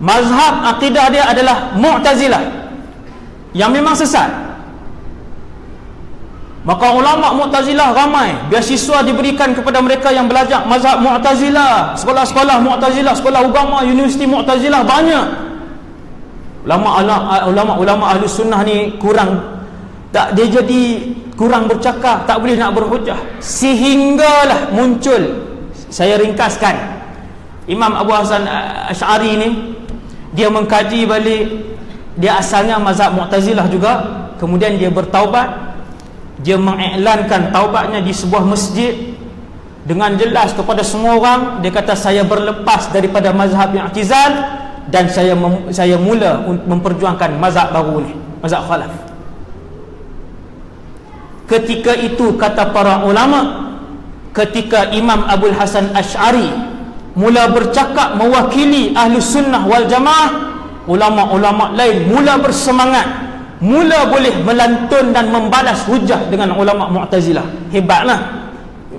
Mazhab akidah dia adalah Mu'tazilah, yang memang sesat. Maka ulama Mu'tazilah ramai, beasiswa diberikan kepada mereka yang belajar mazhab Mu'tazilah, sekolah-sekolah Mu'tazilah, sekolah agama, universiti Mu'tazilah banyak. Ulama ahli sunnah ni kurang, tak, dia jadi kurang bercakap, tak boleh nak berhujah, sehinggalah muncul, saya ringkaskan, Imam Abu Hasan Asy'ari ni, dia mengkaji balik, dia asalnya mazhab Mu'tazilah juga, kemudian dia bertaubat, dia mengiklankan taubatnya di sebuah masjid dengan jelas kepada semua orang. Dia kata, saya berlepas daripada mazhab i'tizal dan saya mula memperjuangkan mazhab baru ni, mazhab khalaf. Ketika itu, kata para ulama, ketika Imam Abul Hasan Asy'ari mula bercakap mewakili Ahlus Sunnah wal Jamaah, ulama-ulama lain mula bersemangat, mula boleh melantun dan membalas hujah dengan ulama Mu'tazilah. Hebatlah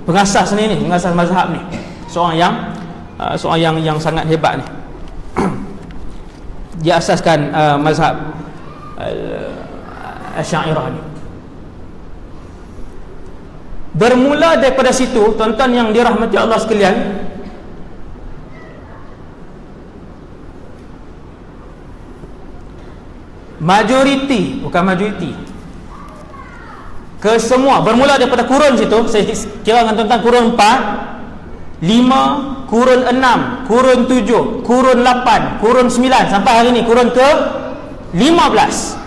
pengasas ni, pengasas mazhab ni, seorang yang sangat hebat ni. Dia asaskan mazhab Asy'ariyah ni. Bermula daripada situ, tuan-tuan yang dirahmati Allah sekalian, kesemua bermula daripada kurun situ. Saya kira dengan tuan-tuan kurun 4, 5, kurun 6, kurun 7, kurun 8, kurun 9, sampai hari ni kurun ke 15.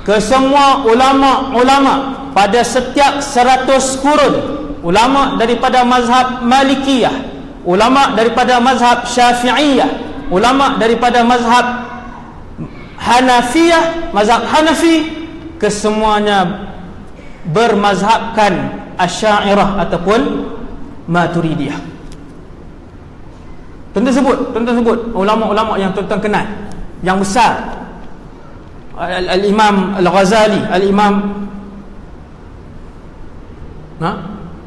Kesemua ulama-ulama pada setiap 100 kurun, ulama daripada mazhab Malikiyah, ulama daripada mazhab Syafi'iyah, ulama daripada mazhab Hanafiyah, mazhab Hanafi, kesemuanya bermazhabkan Asy'ariyah ataupun Maturidiyah. Tuan-tuan sebut ulama-ulama yang tuan-tuan kenal, yang besar. Al-Imam Al-Ghazali,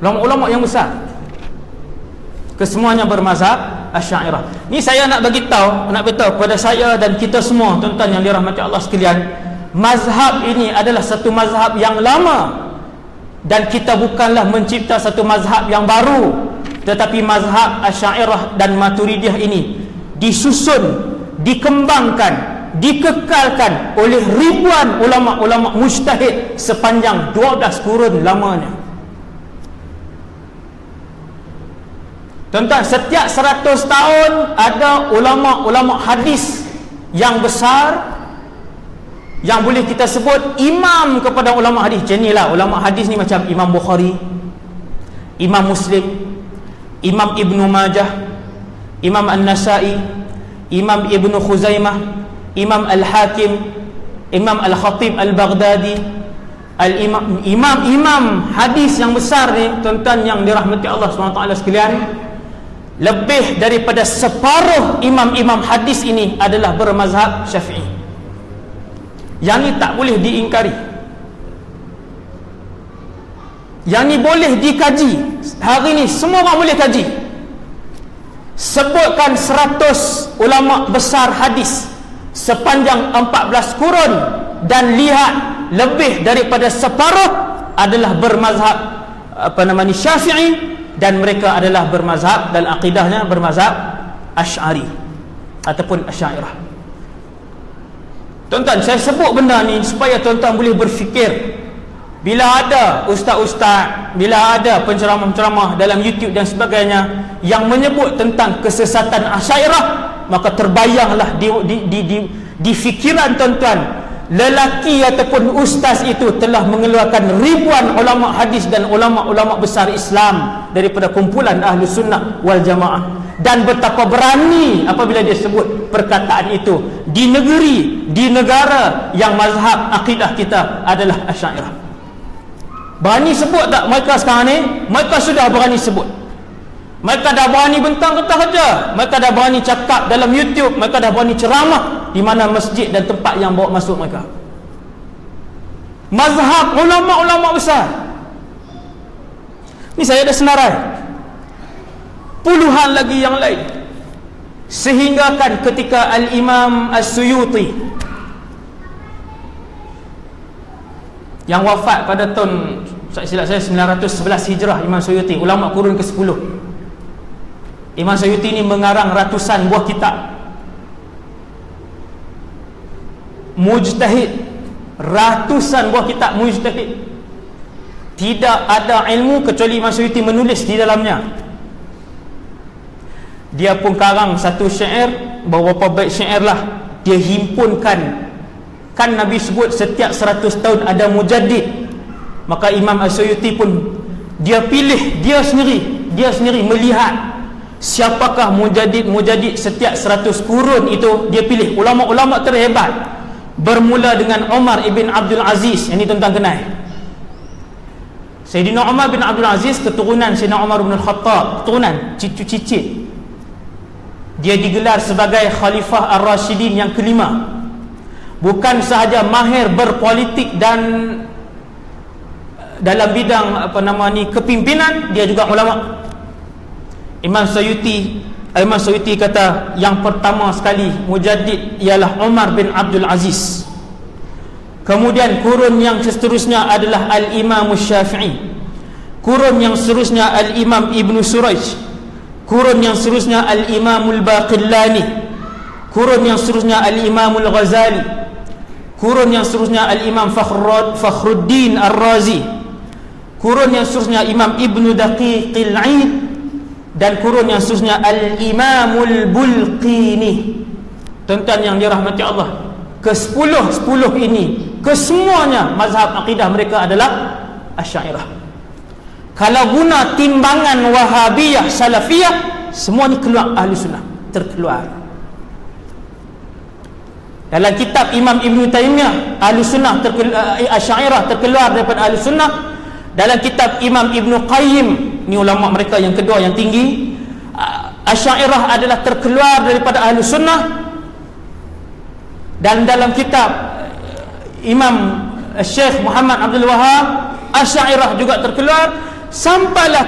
ulama-ulama yang besar, kesemuanya bermazhab Asy'ariyah. Ni saya nak bagi tahu kepada saya dan kita semua, tuan-tuan yang dirahmati Allah sekalian, mazhab ini adalah satu mazhab yang lama, dan kita bukanlah mencipta satu mazhab yang baru, tetapi mazhab Asy'ariyah dan Maturidiyah ini disusun, dikembangkan, dikekalkan oleh ribuan ulama-ulama mujtahid sepanjang 12 kurun lamanya. Tuan-tuan, setiap 100 tahun ada ulama-ulama hadis yang besar, yang boleh kita sebut imam kepada ulama hadis. Macam inilah ulama hadis ni, macam Imam Bukhari, Imam Muslim, Imam Ibnu Majah, Imam An-Nasai, Imam Ibnu Khuzaimah, Imam Al-Hakim, Imam Al-Khatib Al-Baghdadi, imam hadis yang besar ni, tuan-tuan yang dirahmati Allah SWT sekalian, lebih daripada separuh imam-imam hadis ini adalah bermazhab Syafi'i. Yang ni tak boleh diingkari, yang ni boleh dikaji. Hari ni semua orang boleh kaji. Sebutkan 100 ulama besar hadis sepanjang 14 kurun dan lihat lebih daripada separuh adalah bermazhab Syafi'i, dan mereka adalah bermazhab, dan akidahnya bermazhab Asy'ari ataupun Asy'ariyah. Tuan-tuan, saya sebut benda ni supaya tuan-tuan boleh berfikir. Bila ada ustaz-ustaz, bila ada penceramah-penceramah dalam YouTube dan sebagainya yang menyebut tentang kesesatan Asy'ariyah, maka terbayanglah di fikiran tuan-tuan, lelaki ataupun ustaz itu telah mengeluarkan ribuan ulama hadis dan ulama-ulama besar Islam daripada kumpulan Ahlu Sunnah wal Jamaah, dan betapa berani apabila dia sebut perkataan itu di negeri, di negara yang mazhab akidah kita adalah Asy'ariyah. Berani sebut tak mereka sekarang ni? Mereka sudah berani sebut. Mereka dah berani bentang getah kerja. Mereka dah berani cakap dalam YouTube. Mereka dah berani ceramah di mana masjid dan tempat yang bawa masuk mereka. Mazhab ulama-ulama besar. Ni saya ada senarai. Puluhan lagi yang lain. Sehingga kan ketika Al-Imam As-Suyuti yang wafat pada tahun, silap saya, 911 Hijrah, Imam Suyuti, ulama kurun ke-10. Imam Suyuti ni mengarang ratusan buah kitab. Mujtahid, ratusan buah kitab mujtahid. Tidak ada ilmu kecuali Imam Suyuti menulis di dalamnya. Dia pun karang satu syair, beberapa bait syair lah. Dia himpunkan. Kan Nabi sebut setiap 100 tahun ada mujaddid. Maka Imam As-Suyuti pun dia pilih, dia sendiri melihat siapakah mujaddid setiap 100 kurun itu. Dia pilih ulama-ulama terhebat. Bermula dengan Umar ibn Abdul Aziz. Yang ni tuan-tuan kenal. Sayyidina Umar bin Abdul Aziz keturunan Sayyidina Umar bin Al-Khattab, keturunan cicit. Dia digelar sebagai Khalifah Ar-Rashidin yang kelima. Bukan sahaja mahir berpolitik dan dalam bidang kepimpinan, dia juga ulama. Imam Suyuti kata yang pertama sekali mujaddid ialah Umar bin Abdul Aziz. Kemudian kurun yang seterusnya adalah Al-Imam Syafi'i. Kurun yang seterusnya Al-Imam Ibn Surayj. Kurun yang seterusnya Al-Imam Al-Baqillani. Kurun yang seterusnya Al-Imam Al-Ghazali. Kurun yang seterusnya Al-Imam Fakhruddin Ar-Razi. Kurun yang seterusnya Imam Ibn Daqiqil 'Aid. Dan kurun yang seterusnya Al-Imam Al-Bulqini. Tuan-tuan yang dirahmati Allah, ke-10 ini kesemuanya mazhab akidah mereka adalah Asy'ariyah. Kalau guna timbangan Wahabiyah, Salafiyah, semua ni keluar Ahli Sunnah, terkeluar. Dalam kitab Imam Ibn Taymiyah, Ahli Sunnah Asy'ariyah terkeluar daripada Ahli Sunnah. Dalam kitab Imam Ibn Qayyim, ni ulama mereka yang kedua yang tinggi, Asy'ariyah adalah terkeluar daripada Ahli Sunnah. Dan dalam kitab Imam Syekh Muhammad Abdul Wahab, Asy'ariyah juga terkeluar. Sampailah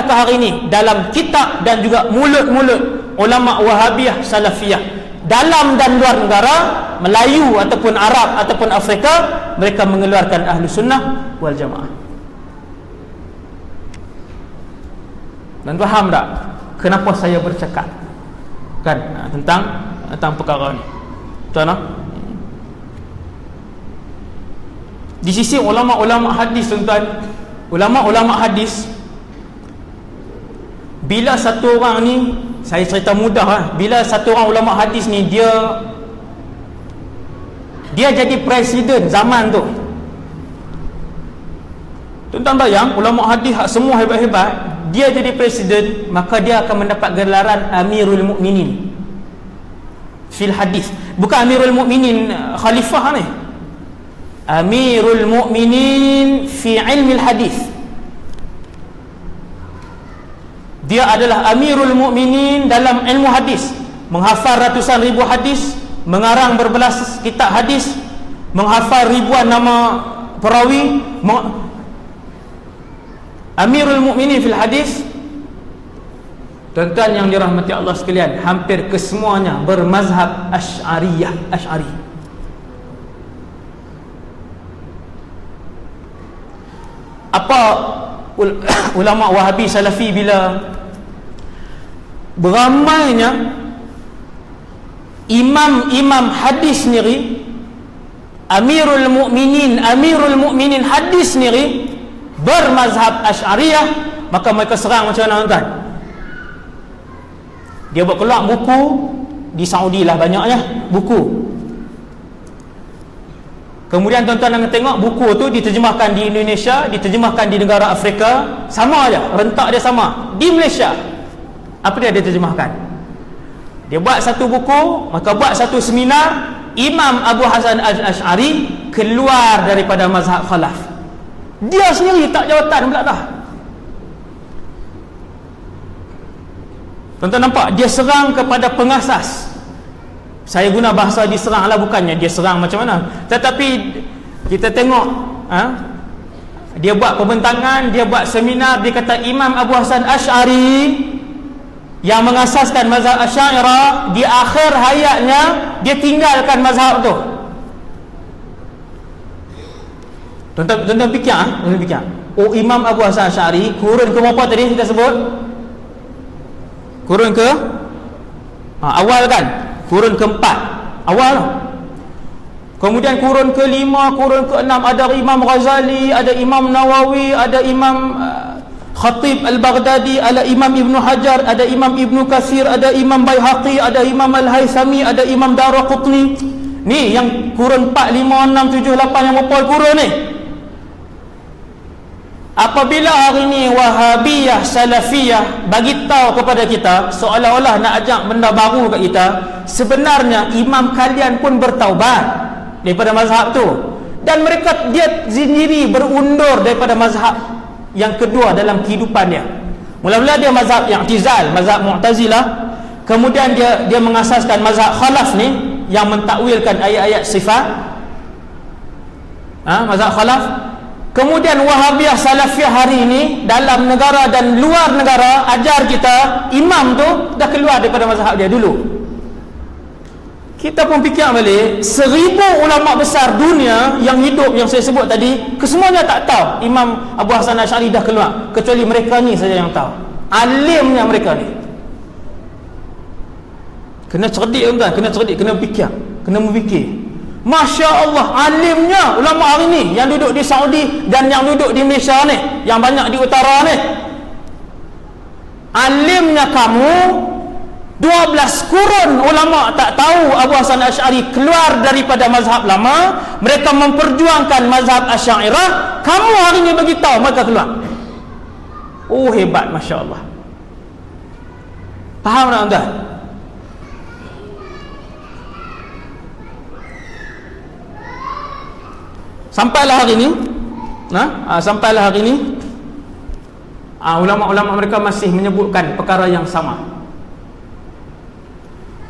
ke hari ini dalam kitab dan juga mulut-mulut ulama Wahabiyah, Salafiyah, dalam dan luar negara, Melayu ataupun Arab ataupun Afrika, mereka mengeluarkan Ahlu Sunnah wal Jamaah. Dan faham tak kenapa saya bercakap kan tentang perkara ni? Tuan, di sisi ulama-ulama hadis, tuan-tuan, ulama-ulama hadis, bila satu orang ni, saya cerita mudah bila satu orang ulama hadis ni dia jadi presiden zaman tu, tuan-tuan bayang, ulama hadis semua hebat-hebat, dia jadi presiden, maka dia akan mendapat gelaran Amirul Mukminin fil hadis. Bukan Amirul Mukminin khalifah ni, Amirul Mukminin fi ilmi hadis. Dia adalah Amirul Mukminin dalam ilmu hadis, menghafal ratusan ribu hadis, mengarang berbelas kitab hadis, menghafal ribuan nama perawi. Amirul Mukminin fil hadis. Tuan-tuan yang dirahmati Allah sekalian, hampir kesemuanya bermazhab Asy'ari. Apa ulama Wahabi Salafi bila beramainya imam hadis sendiri, Amirul Mukminin hadis sendiri bermazhab Asy'ariyah, maka mereka serang macam mana, tuan? Dia buat keluar buku di Saudi lah, banyaknya buku. Kemudian tuan-tuan akan tengok buku tu diterjemahkan di Indonesia, diterjemahkan di negara Afrika, sama aja, rentak dia sama. Di Malaysia, apa dia terjemahkan? Dia buat satu buku, maka buat satu seminar, Imam Abu Hasan Al-Asy'ari keluar daripada mazhab khalaf. Dia sendiri tak jawatan pula dah. Tuan-tuan nampak, dia serang kepada pengasas. Saya guna bahasa diserang lah, bukannya dia serang macam mana, tetapi kita tengok dia buat pembentangan, dia buat seminar. Dia kata Imam Abu Hasan Asy'ari yang mengasaskan mazhab Asy'ariyah, di akhir hayatnya dia tinggalkan mazhab tu. Tuan-tuan fikir, oh, Imam Abu Hasan Asy'ari kurun ke berapa tadi kita sebut? Kurun ke awal kan? Kurun keempat awal. Kemudian kurun ke-5, kurun ke-6 ada Imam Ghazali, ada Imam Nawawi, ada Imam Khatib Al-Baghdadi, ada Imam Ibn Hajar, ada Imam Ibn Katsir, ada Imam Baihaqi, ada Imam Al-Haythami, ada Imam Daraqutni. Ni yang kurun 4, 5, 6, 7, 8 yang berapa kurun ni. Apabila hari ni Wahabiyah, Salafiyah bagi tahu kepada kita, seolah-olah nak ajak benda baru kat kita, sebenarnya imam kalian pun bertaubat daripada mazhab tu, dan mereka dia sendiri berundur daripada mazhab yang kedua dalam kehidupan dia. Mula-mula dia mazhab i'tizal, mazhab Mu'tazilah, kemudian dia mengasaskan mazhab khalaf ni yang mentakwilkan ayat-ayat sifat, mazhab khalaf. Kemudian Wahabiyah Salafiyah hari ini dalam negara dan luar negara ajar kita imam tu dah keluar daripada mazhab dia dulu. Kita pun fikir balik, 1000 ulama besar dunia yang hidup yang saya sebut tadi, kesemuanya tak tahu Imam Abu Hasan Asy'ari dah keluar, kecuali mereka ni saja yang tahu. Alimnya mereka ni. Kena cerdik tuan, kena cerdik, kena fikir, kena memfikir. Masya Allah, alimnya ulama hari ni yang duduk di Saudi dan yang duduk di Malaysia ni, yang banyak di utara ni. Alimnya kamu, 12 kurun ulama tak tahu Abu Hasan Asy'ari keluar daripada mazhab lama, mereka memperjuangkan mazhab Asy'ariyah. Kamu hari ni bagi tahu mereka keluar. Oh, hebat, Masya Allah. Faham tak tuan? Sampailah hari ni, sampailah hari ni, ulama-ulama mereka masih menyebutkan perkara yang sama.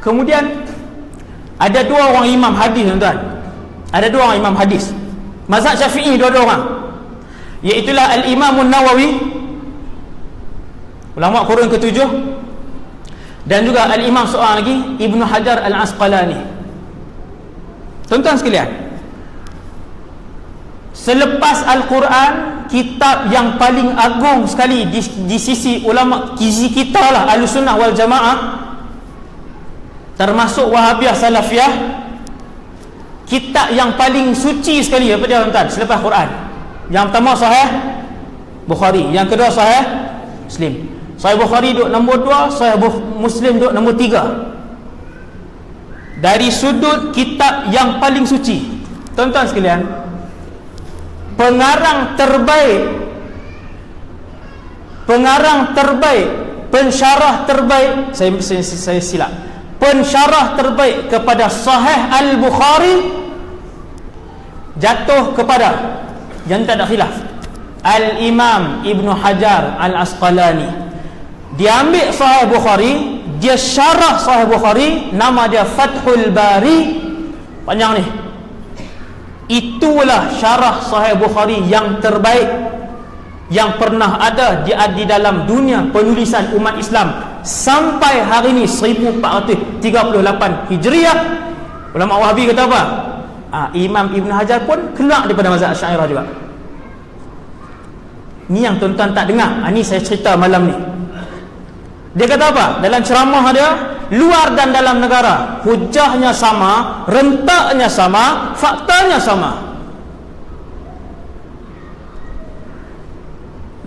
Kemudian ada 2 orang imam hadis tuan-tuan. Ada 2 orang imam hadis mazhab Syafi'i, 2 orang, iaitulah Al-Imam An-Nawawi, ulama kurun ke-7, dan juga Al-Imam seorang lagi, Ibn Hajar Al-Asqalani. Tuan-tuan sekalian, selepas Al-Quran, kitab yang paling agung sekali di sisi ulama, sisi kita lah, Ahlussunnah wal Jamaah, termasuk Wahabiyah Salafiyah, kitab yang paling suci sekali daripada tuan-tuan selepas Quran. Yang pertama Sahih Bukhari, yang kedua Sahih Muslim. Sahih Bukhari duduk nombor 2, Sahih Muslim duduk nombor 3 dari sudut kitab yang paling suci. Tuan-tuan sekalian, pengarang terbaik, pensyarah terbaik, saya silap, pensyarah terbaik kepada Sahih Al-Bukhari jatuh kepada, yang tak ada khilaf, Al-Imam Ibn Hajar Al-Asqalani. Dia ambil Sahih Bukhari, dia syarah Sahih Bukhari, nama dia Fathul Bari, panjang ni. Itulah syarah Sahih Bukhari yang terbaik yang pernah ada di dalam dunia penulisan umat Islam sampai hari ini, 1438 Hijriah. Ulama Wahabi kata apa? Imam Ibn Hajar pun keluar daripada mazhab Asy'ariyah juga. Ni yang tuan-tuan tak dengar. Ni saya cerita malam ni. Dia kata apa? Dalam ceramah dia, luar dan dalam negara, hujahnya sama, rentaknya sama, faktanya sama.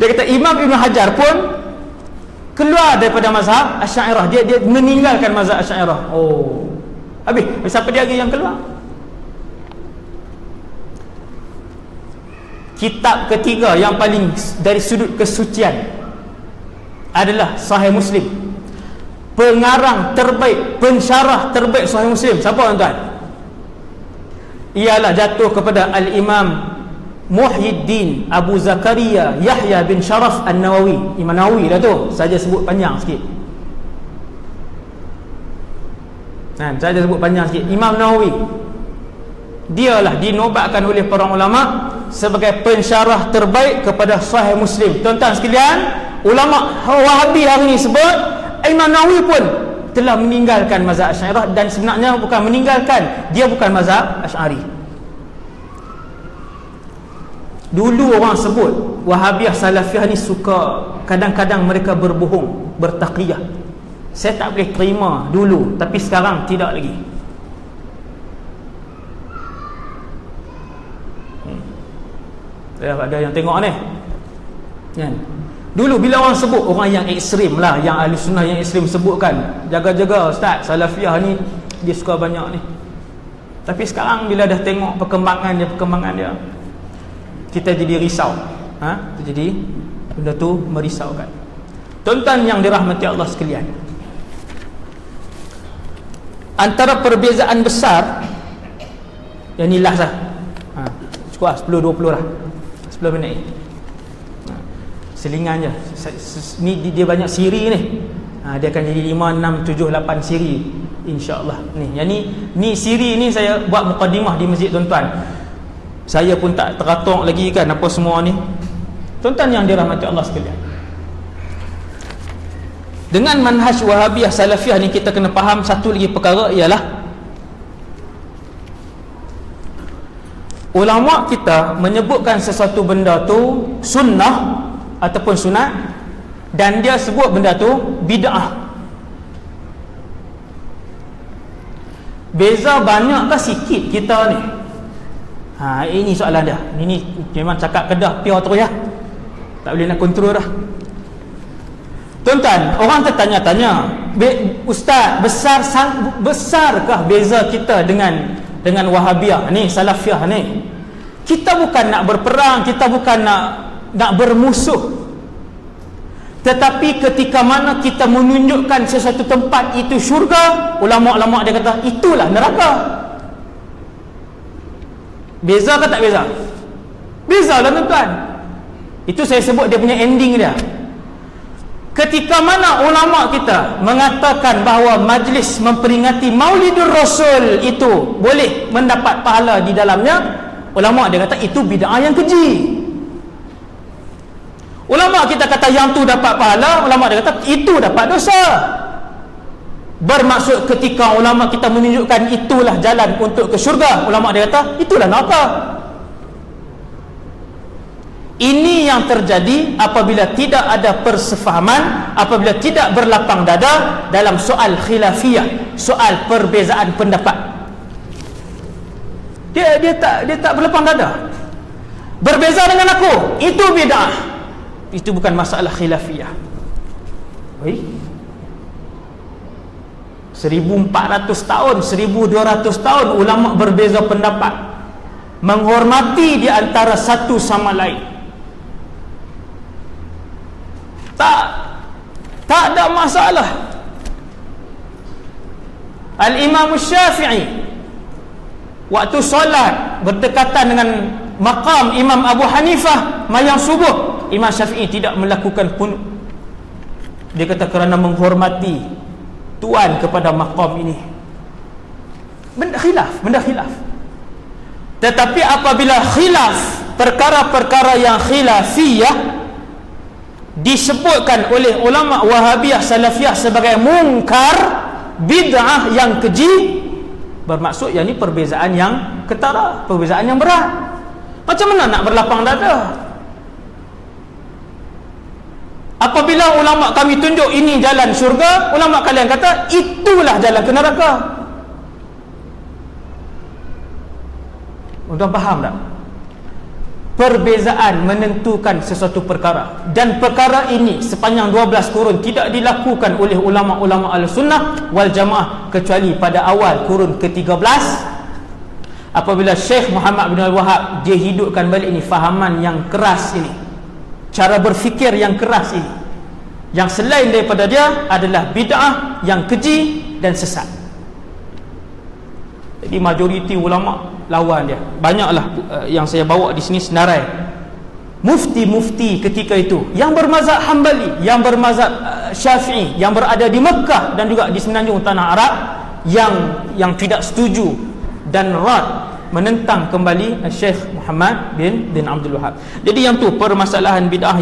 Dia kata Imam Ibn Hajar pun keluar daripada mazhab Asy'ariyah. Dia meninggalkan mazhab Asy'ariyah. Oh, habis siapa dia lagi yang keluar? Kitab ketiga yang paling dari sudut kesucian adalah Sahih Muslim. Pengarang terbaik, pensyarah terbaik Sahih Muslim siapa tuan-tuan? Ialah jatuh kepada Al-Imam Muhyiddin Abu Zakaria Yahya bin Sharaf An-Nawawi. Imam Nawawi lah tu, saja sebut panjang sikit. Saja sebut panjang sikit. Imam Nawawi, dialah dinobatkan oleh para ulama sebagai pensyarah terbaik kepada Sahih Muslim. Tuan-tuan sekalian, ulama Wahabi hari ini sebut Imam Nawawi pun telah meninggalkan mazhab Asy'ariyah, dan sebenarnya bukan meninggalkan, dia bukan mazhab Asy'ari. Dulu orang sebut Wahabiyah Salafiyah ni suka, kadang-kadang mereka berbohong, bertaqiyah. Saya tak boleh terima dulu, tapi sekarang tidak lagi. Ada yang tengok ni kan? Dulu bila orang sebut, orang yang ekstrim lah, yang ahli sunnah yang ekstrim sebutkan, jaga-jaga Ustaz, Salafiyah ni dia suka banyak ni. Tapi sekarang bila dah tengok perkembangan dia, kita jadi risau. Kita jadi benda tu merisaukan. Tuan-tuan yang dirahmati Allah sekalian, antara perbezaan besar yang ni last lah, cukup lah 10-20 lah, 10 minit selingan je. Ni dia banyak siri ni. Dia akan jadi 5, 6, 7, 8 siri insya-Allah. Yang ni siri ni saya buat mukadimah di masjid tuan-tuan. Saya pun tak teratok lagi kan apa semua ni. Tuan-tuan yang dirahmati Allah sekalian, dengan manhaj Wahabiyah Salafiyah ni kita kena faham satu lagi perkara, ialah ulama kita menyebutkan sesuatu benda tu sunnah ataupun sunat, dan dia sebut benda tu bid'ah. Beza banyak ke sikit kita ni? Ini soalan dia. Ini memang cakap Kedah pure terus ya. Tak boleh nak kontrol dah. Tuan-tuan, orang tertanya-tanya, Ustaz, besarkah beza kita dengan Wahabiyah ni, Salafiyah ni? Kita bukan nak berperang, kita bukan nak bermusuh, tetapi ketika mana kita menunjukkan sesuatu tempat itu syurga, ulama-ulama dia kata itulah neraka. Beza ke tak beza? Beza lah tuan-tuan. Itu saya sebut dia punya ending dia. Ketika mana ulama kita mengatakan bahawa majlis memperingati Maulidur Rasul itu boleh mendapat pahala di dalamnya, ulama dia kata itu bid'ah yang keji. Ulama kita kata yang tu dapat pahala, ulama dia kata itu dapat dosa. Bermaksud ketika ulama kita menunjukkan itulah jalan untuk ke syurga, ulama dia kata itulah neraka. Ini yang terjadi apabila tidak ada persefahaman, apabila tidak berlapang dada dalam soal khilafiyah, soal perbezaan pendapat. Dia tak berlapang dada. Berbeza dengan aku, itu bid'ah. Itu bukan masalah khilafiyah. 1400 tahun, 1200 tahun ulama berbeza pendapat, menghormati di antara satu sama lain. Tak ada masalah. Al-Imam Syafi'i waktu solat berdekatan dengan maqam Imam Abu Hanifah mayang subuh, Imam Syafi'i tidak melakukan qunut. Dia kata kerana menghormati tuan kepada maqam ini. Benda khilaf. Tetapi apabila khilaf, perkara-perkara yang khilafiyah disebutkan oleh ulama Wahabiyah Salafiyah sebagai mungkar, bid'ah yang keji, bermaksud yang ni perbezaan yang ketara, perbezaan yang berat. Macam mana nak berlapang dada? Apabila ulama kami tunjuk ini jalan syurga, ulama kalian kata itulah jalan ke neraka. Tuan faham tak? Perbezaan menentukan sesuatu perkara, dan perkara ini sepanjang 12 kurun tidak dilakukan oleh ulama-ulama al-sunnah wal jamaah kecuali pada awal kurun ke-13 apabila Syekh Muhammad bin Al-Wahhab dia hidupkan balik ini fahaman yang keras ini, cara berfikir yang keras ini, yang selain daripada dia adalah bid'ah yang keji dan sesat. Jadi majoriti ulama lawan dia. Banyaklah yang saya bawa di sini senarai mufti-mufti ketika itu yang bermazhab Hambali, yang bermazhab Syafi'i, yang berada di Mekah dan juga di semenanjung tanah Arab, yang tidak setuju dan rad menentang kembali Syekh Muhammad bin Abdul Wahab. Jadi yang tu permasalahan bid'ah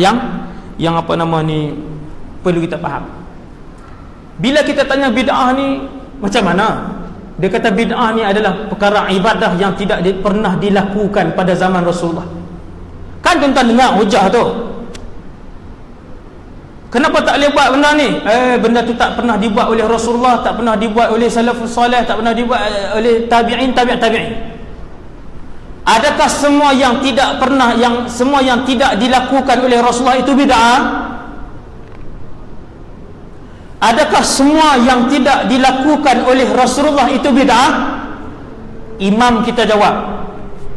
yang apa nama ni perlu kita faham. Bila kita tanya bid'ah ni macam mana? Dia kata bid'ah ni adalah perkara ibadah yang tidak pernah dilakukan pada zaman Rasulullah. Kan tuan-tuan dengar hujah tu. Kenapa tak boleh buat benda ni? Benda tu tak pernah dibuat oleh Rasulullah, tak pernah dibuat oleh salafus soleh, tak pernah dibuat oleh tabi'in. Adakah semua yang tidak dilakukan oleh Rasulullah itu bid'ah? Adakah semua yang tidak dilakukan oleh Rasulullah itu bid'ah? Imam kita jawab.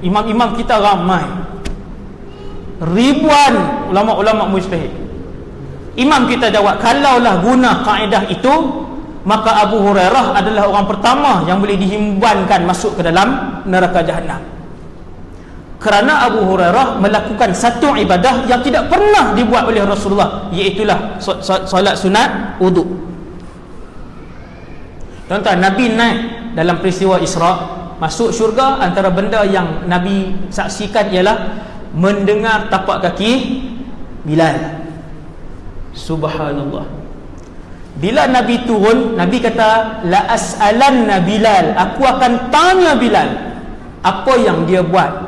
Imam kita ramai, ribuan ulama-ulama mujtahid. Imam kita jawab, kalaulah guna kaedah itu, maka Abu Hurairah adalah orang pertama yang boleh dihimbankan masuk ke dalam neraka Jahannam. Kerana Abu Hurairah melakukan satu ibadah yang tidak pernah dibuat oleh Rasulullah, iaitulah solat sunat wudu. Tuan-tuan, Nabi naik dalam peristiwa Isra, masuk syurga. Antara benda yang Nabi saksikan ialah mendengar tapak kaki Bilal. Subhanallah. Bila Nabi turun, Nabi kata, la as'alanna Bilal, aku akan tanya Bilal apa yang dia buat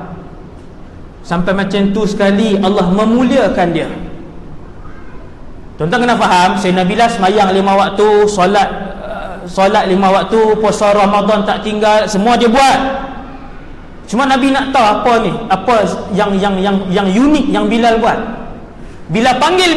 sampai macam tu sekali Allah memuliakan dia. Tuan-tuan kena faham, Sayyidina Bilal semayang 5 waktu, solat 5 waktu, puasa Ramadan tak tinggal, semua dia buat. Cuma Nabi nak tahu apa ni, apa yang unik yang Bilal buat. Bila panggil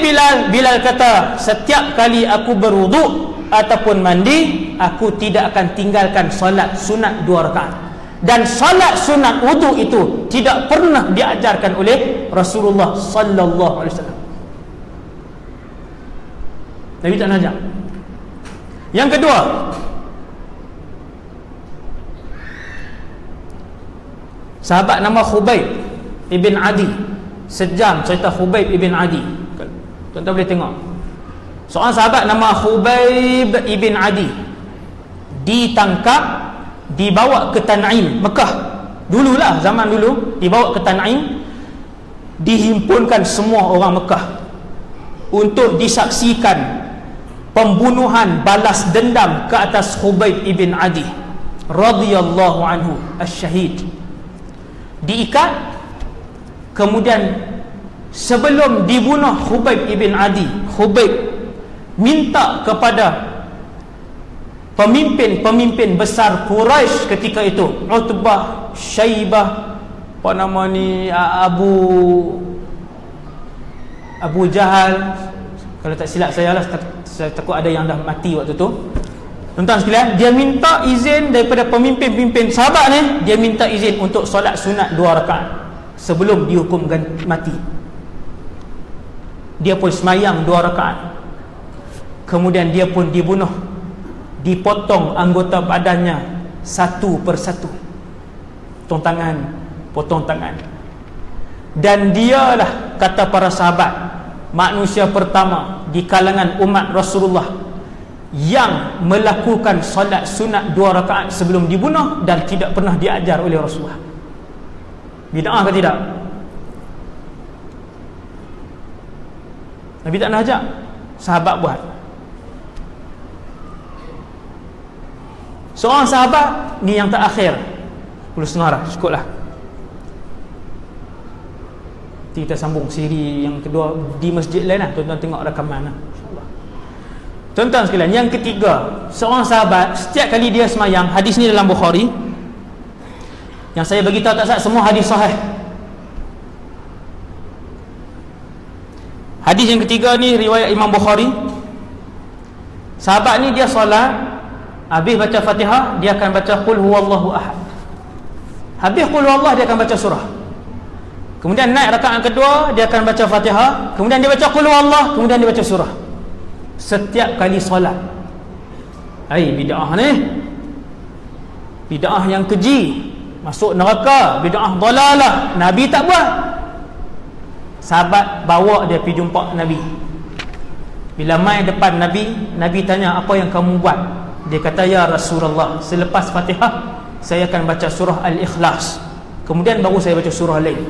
Bilal kata, setiap kali aku berwuduk ataupun mandi, aku tidak akan tinggalkan solat sunat 2 rakaat. Dan solat sunat wuduk itu tidak pernah diajarkan oleh Rasulullah sallallahu alaihi wasallam. Nabi tak nak ajar. Yang kedua, sahabat nama Khubayb ibn Adi. Sejam cerita Khubayb ibn Adi. Tuan-tuan boleh tengok. Seorang sahabat nama Khubayb ibn Adi ditangkap, dibawa ke Tan'im, Mekah. Dululah, zaman dulu, dibawa ke Tan'im, dihimpunkan semua orang Mekah untuk disaksikan pembunuhan balas dendam ke atas Khubayb ibn Adi radhiyallahu anhu asy-syahid. Diikat, kemudian sebelum dibunuh Khubayb ibn Adi, Khubayb minta kepada pemimpin besar Quraisy ketika itu, Utbah, Syaibah, apa nama ni, Abu Jahal, kalau tak silap saya lah, saya takut ada yang dah mati waktu tu. Tuan-tuan sekalian, dia minta izin daripada pemimpin sahabat ni, dia minta izin untuk solat sunat 2 rakaat sebelum dihukum mati. Dia pun semayang 2 rakaat, kemudian dia pun dibunuh, dipotong anggota badannya satu persatu, potong tangan. Dan dialah, kata para sahabat, manusia pertama di kalangan umat Rasulullah yang melakukan solat sunat 2 rakaat sebelum dibunuh dan tidak pernah diajar oleh Rasulullah. Bid'ah ke tidak? Nabi tak nak ajak, sahabat buat. Seorang sahabat ni yang terakhir, 10.30 dah, cukuplah. Nanti kita sambung siri yang kedua di masjid lain lah. Tuan-tuan tengok rakaman lah, insyaAllah. Tuan-tuan sekalian, yang ketiga, seorang sahabat setiap kali dia semayang, hadis ni dalam Bukhari, yang saya bagi tahu tak salah, semua hadis sahih. Hadis yang ketiga ni riwayat Imam Bukhari. Sahabat ni dia solat, habis baca Fatihah, dia akan baca qul huwallahu ahad. Habis qul huwallah, dia akan baca surah. Kemudian naik rakaat kedua, dia akan baca Fatihah, kemudian dia baca qul huwallah, kemudian dia baca surah. Setiap kali solat. Bid'ah ni. bid'ah yang keji, masuk neraka, bid'ah dalalah. Nabi tak buat. Sahabat bawa dia pergi jumpa Nabi. Bila mai depan Nabi, Nabi tanya, apa yang kamu buat? Dia kata, ya Rasulullah, selepas Fatihah saya akan baca surah Al-Ikhlas, kemudian baru saya baca surah lain.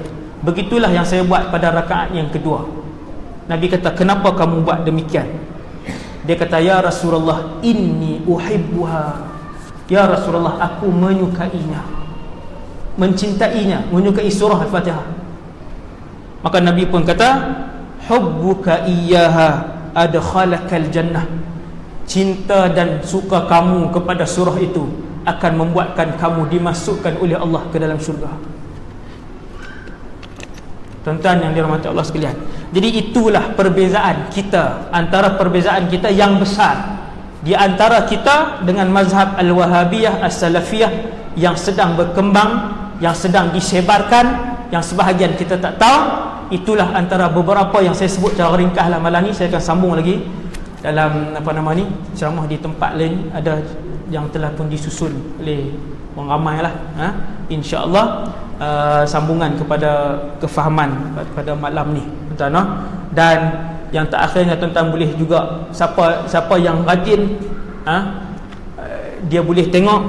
Begitulah yang saya buat pada rakaat yang kedua. Nabi kata, kenapa kamu buat demikian? Dia kata, ya Rasulullah, inni uhibbuha. Ya Rasulullah, aku menyukainya, mencintainya, menyukai surah Al-Fatihah. Maka Nabi pun kata, hubbuka iyyaha adkhalakal jannah. Cinta dan suka kamu kepada surah itu akan membuatkan kamu dimasukkan oleh Allah ke dalam syurga. Tuan-tuan yang dirahmati Allah sekalian, jadi itulah perbezaan kita, antara perbezaan kita yang besar di antara kita dengan mazhab Al-Wahabiyah As-Salafiyah yang sedang berkembang, yang sedang disebarkan, yang sebahagian kita tak tahu. Itulah antara beberapa yang saya sebut secara ringkaslah malam ni. Saya akan sambung lagi dalam ceramah di tempat lain, ada yang telah pun disusun oleh orang ramai lah, insya-Allah. Sambungan kepada kefahaman pada malam ni, tuan-tuan. Dan yang terakhirnya, tuan-tuan boleh juga, siapa yang rajin, dia boleh tengok,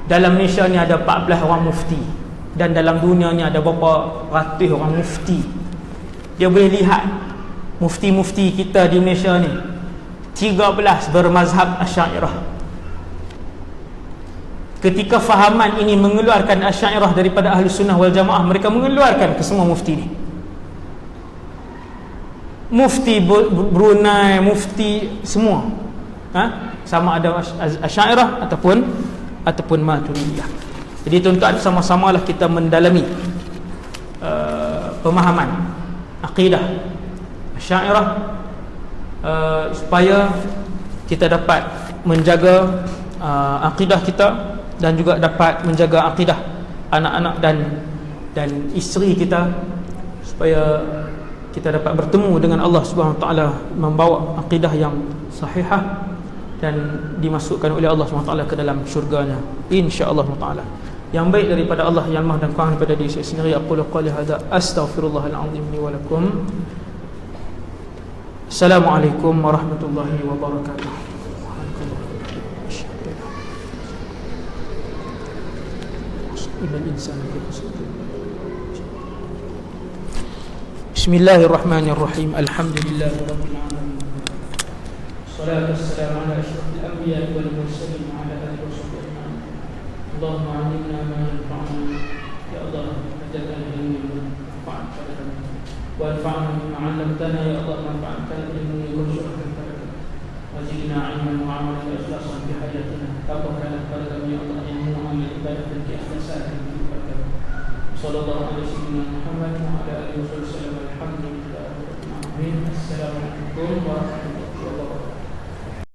dalam Malaysia ni ada 14 orang mufti, dan dalam dunia ni ada berapa ratus orang mufti. Dia boleh lihat mufti-mufti kita di Malaysia ni 13 bermazhab Asy'ariyah. Ketika fahaman ini mengeluarkan Asy'ariyah daripada Ahli Sunnah wal Jamaah, mereka mengeluarkan ke semua mufti ni. Mufti Brunei, mufti semua, sama ada Asy'ariyah ataupun Maturidiyah. Jadi tuan-tuan, sama-samalah kita mendalami pemahaman akidah Asy'ariyah, supaya kita dapat menjaga akidah kita, dan juga dapat menjaga akidah anak-anak dan isteri kita, supaya kita dapat bertemu dengan Allah Subhanahu Wa Taala, membawa akidah yang sahihah dan dimasukkan oleh Allah Subhanahu Wa Taala ke dalam syurganya, insya-Allah taala. Yang baik daripada Allah, yang maha dan kurang daripada diri saya sendiri. Aqulu qali hadza astaghfirullahal azim li wa lakum. Assalamualaikum warahmatullahi wabarakatuh. Bismillahirrahmanirrahim. Alhamdulillahirabbil alamin. Wassalatu wassalamu ala asyrafil anbiya'i wal mursalin wa ala alihi wasallam. Allahumma 'allimna ma yanfa'una, ya Allah, ajarna ilmu manfaat wa anfa'na bima 'allamtana, ya Allah, manfaatkan ilmu warzuqna barakah. Wazidna 'ilman wa 'amalan wa ikhlasan fi hayatina. Tabarakallah pada kami, ya Allah, yang mengamal ibadah dan keikhlasan. Sallallahu alaihi wasallam Muhammad wa ala alihi wasallam. Alhamdulillah. Amin. Assalamualaikum warahmatullahi wabarakatuh.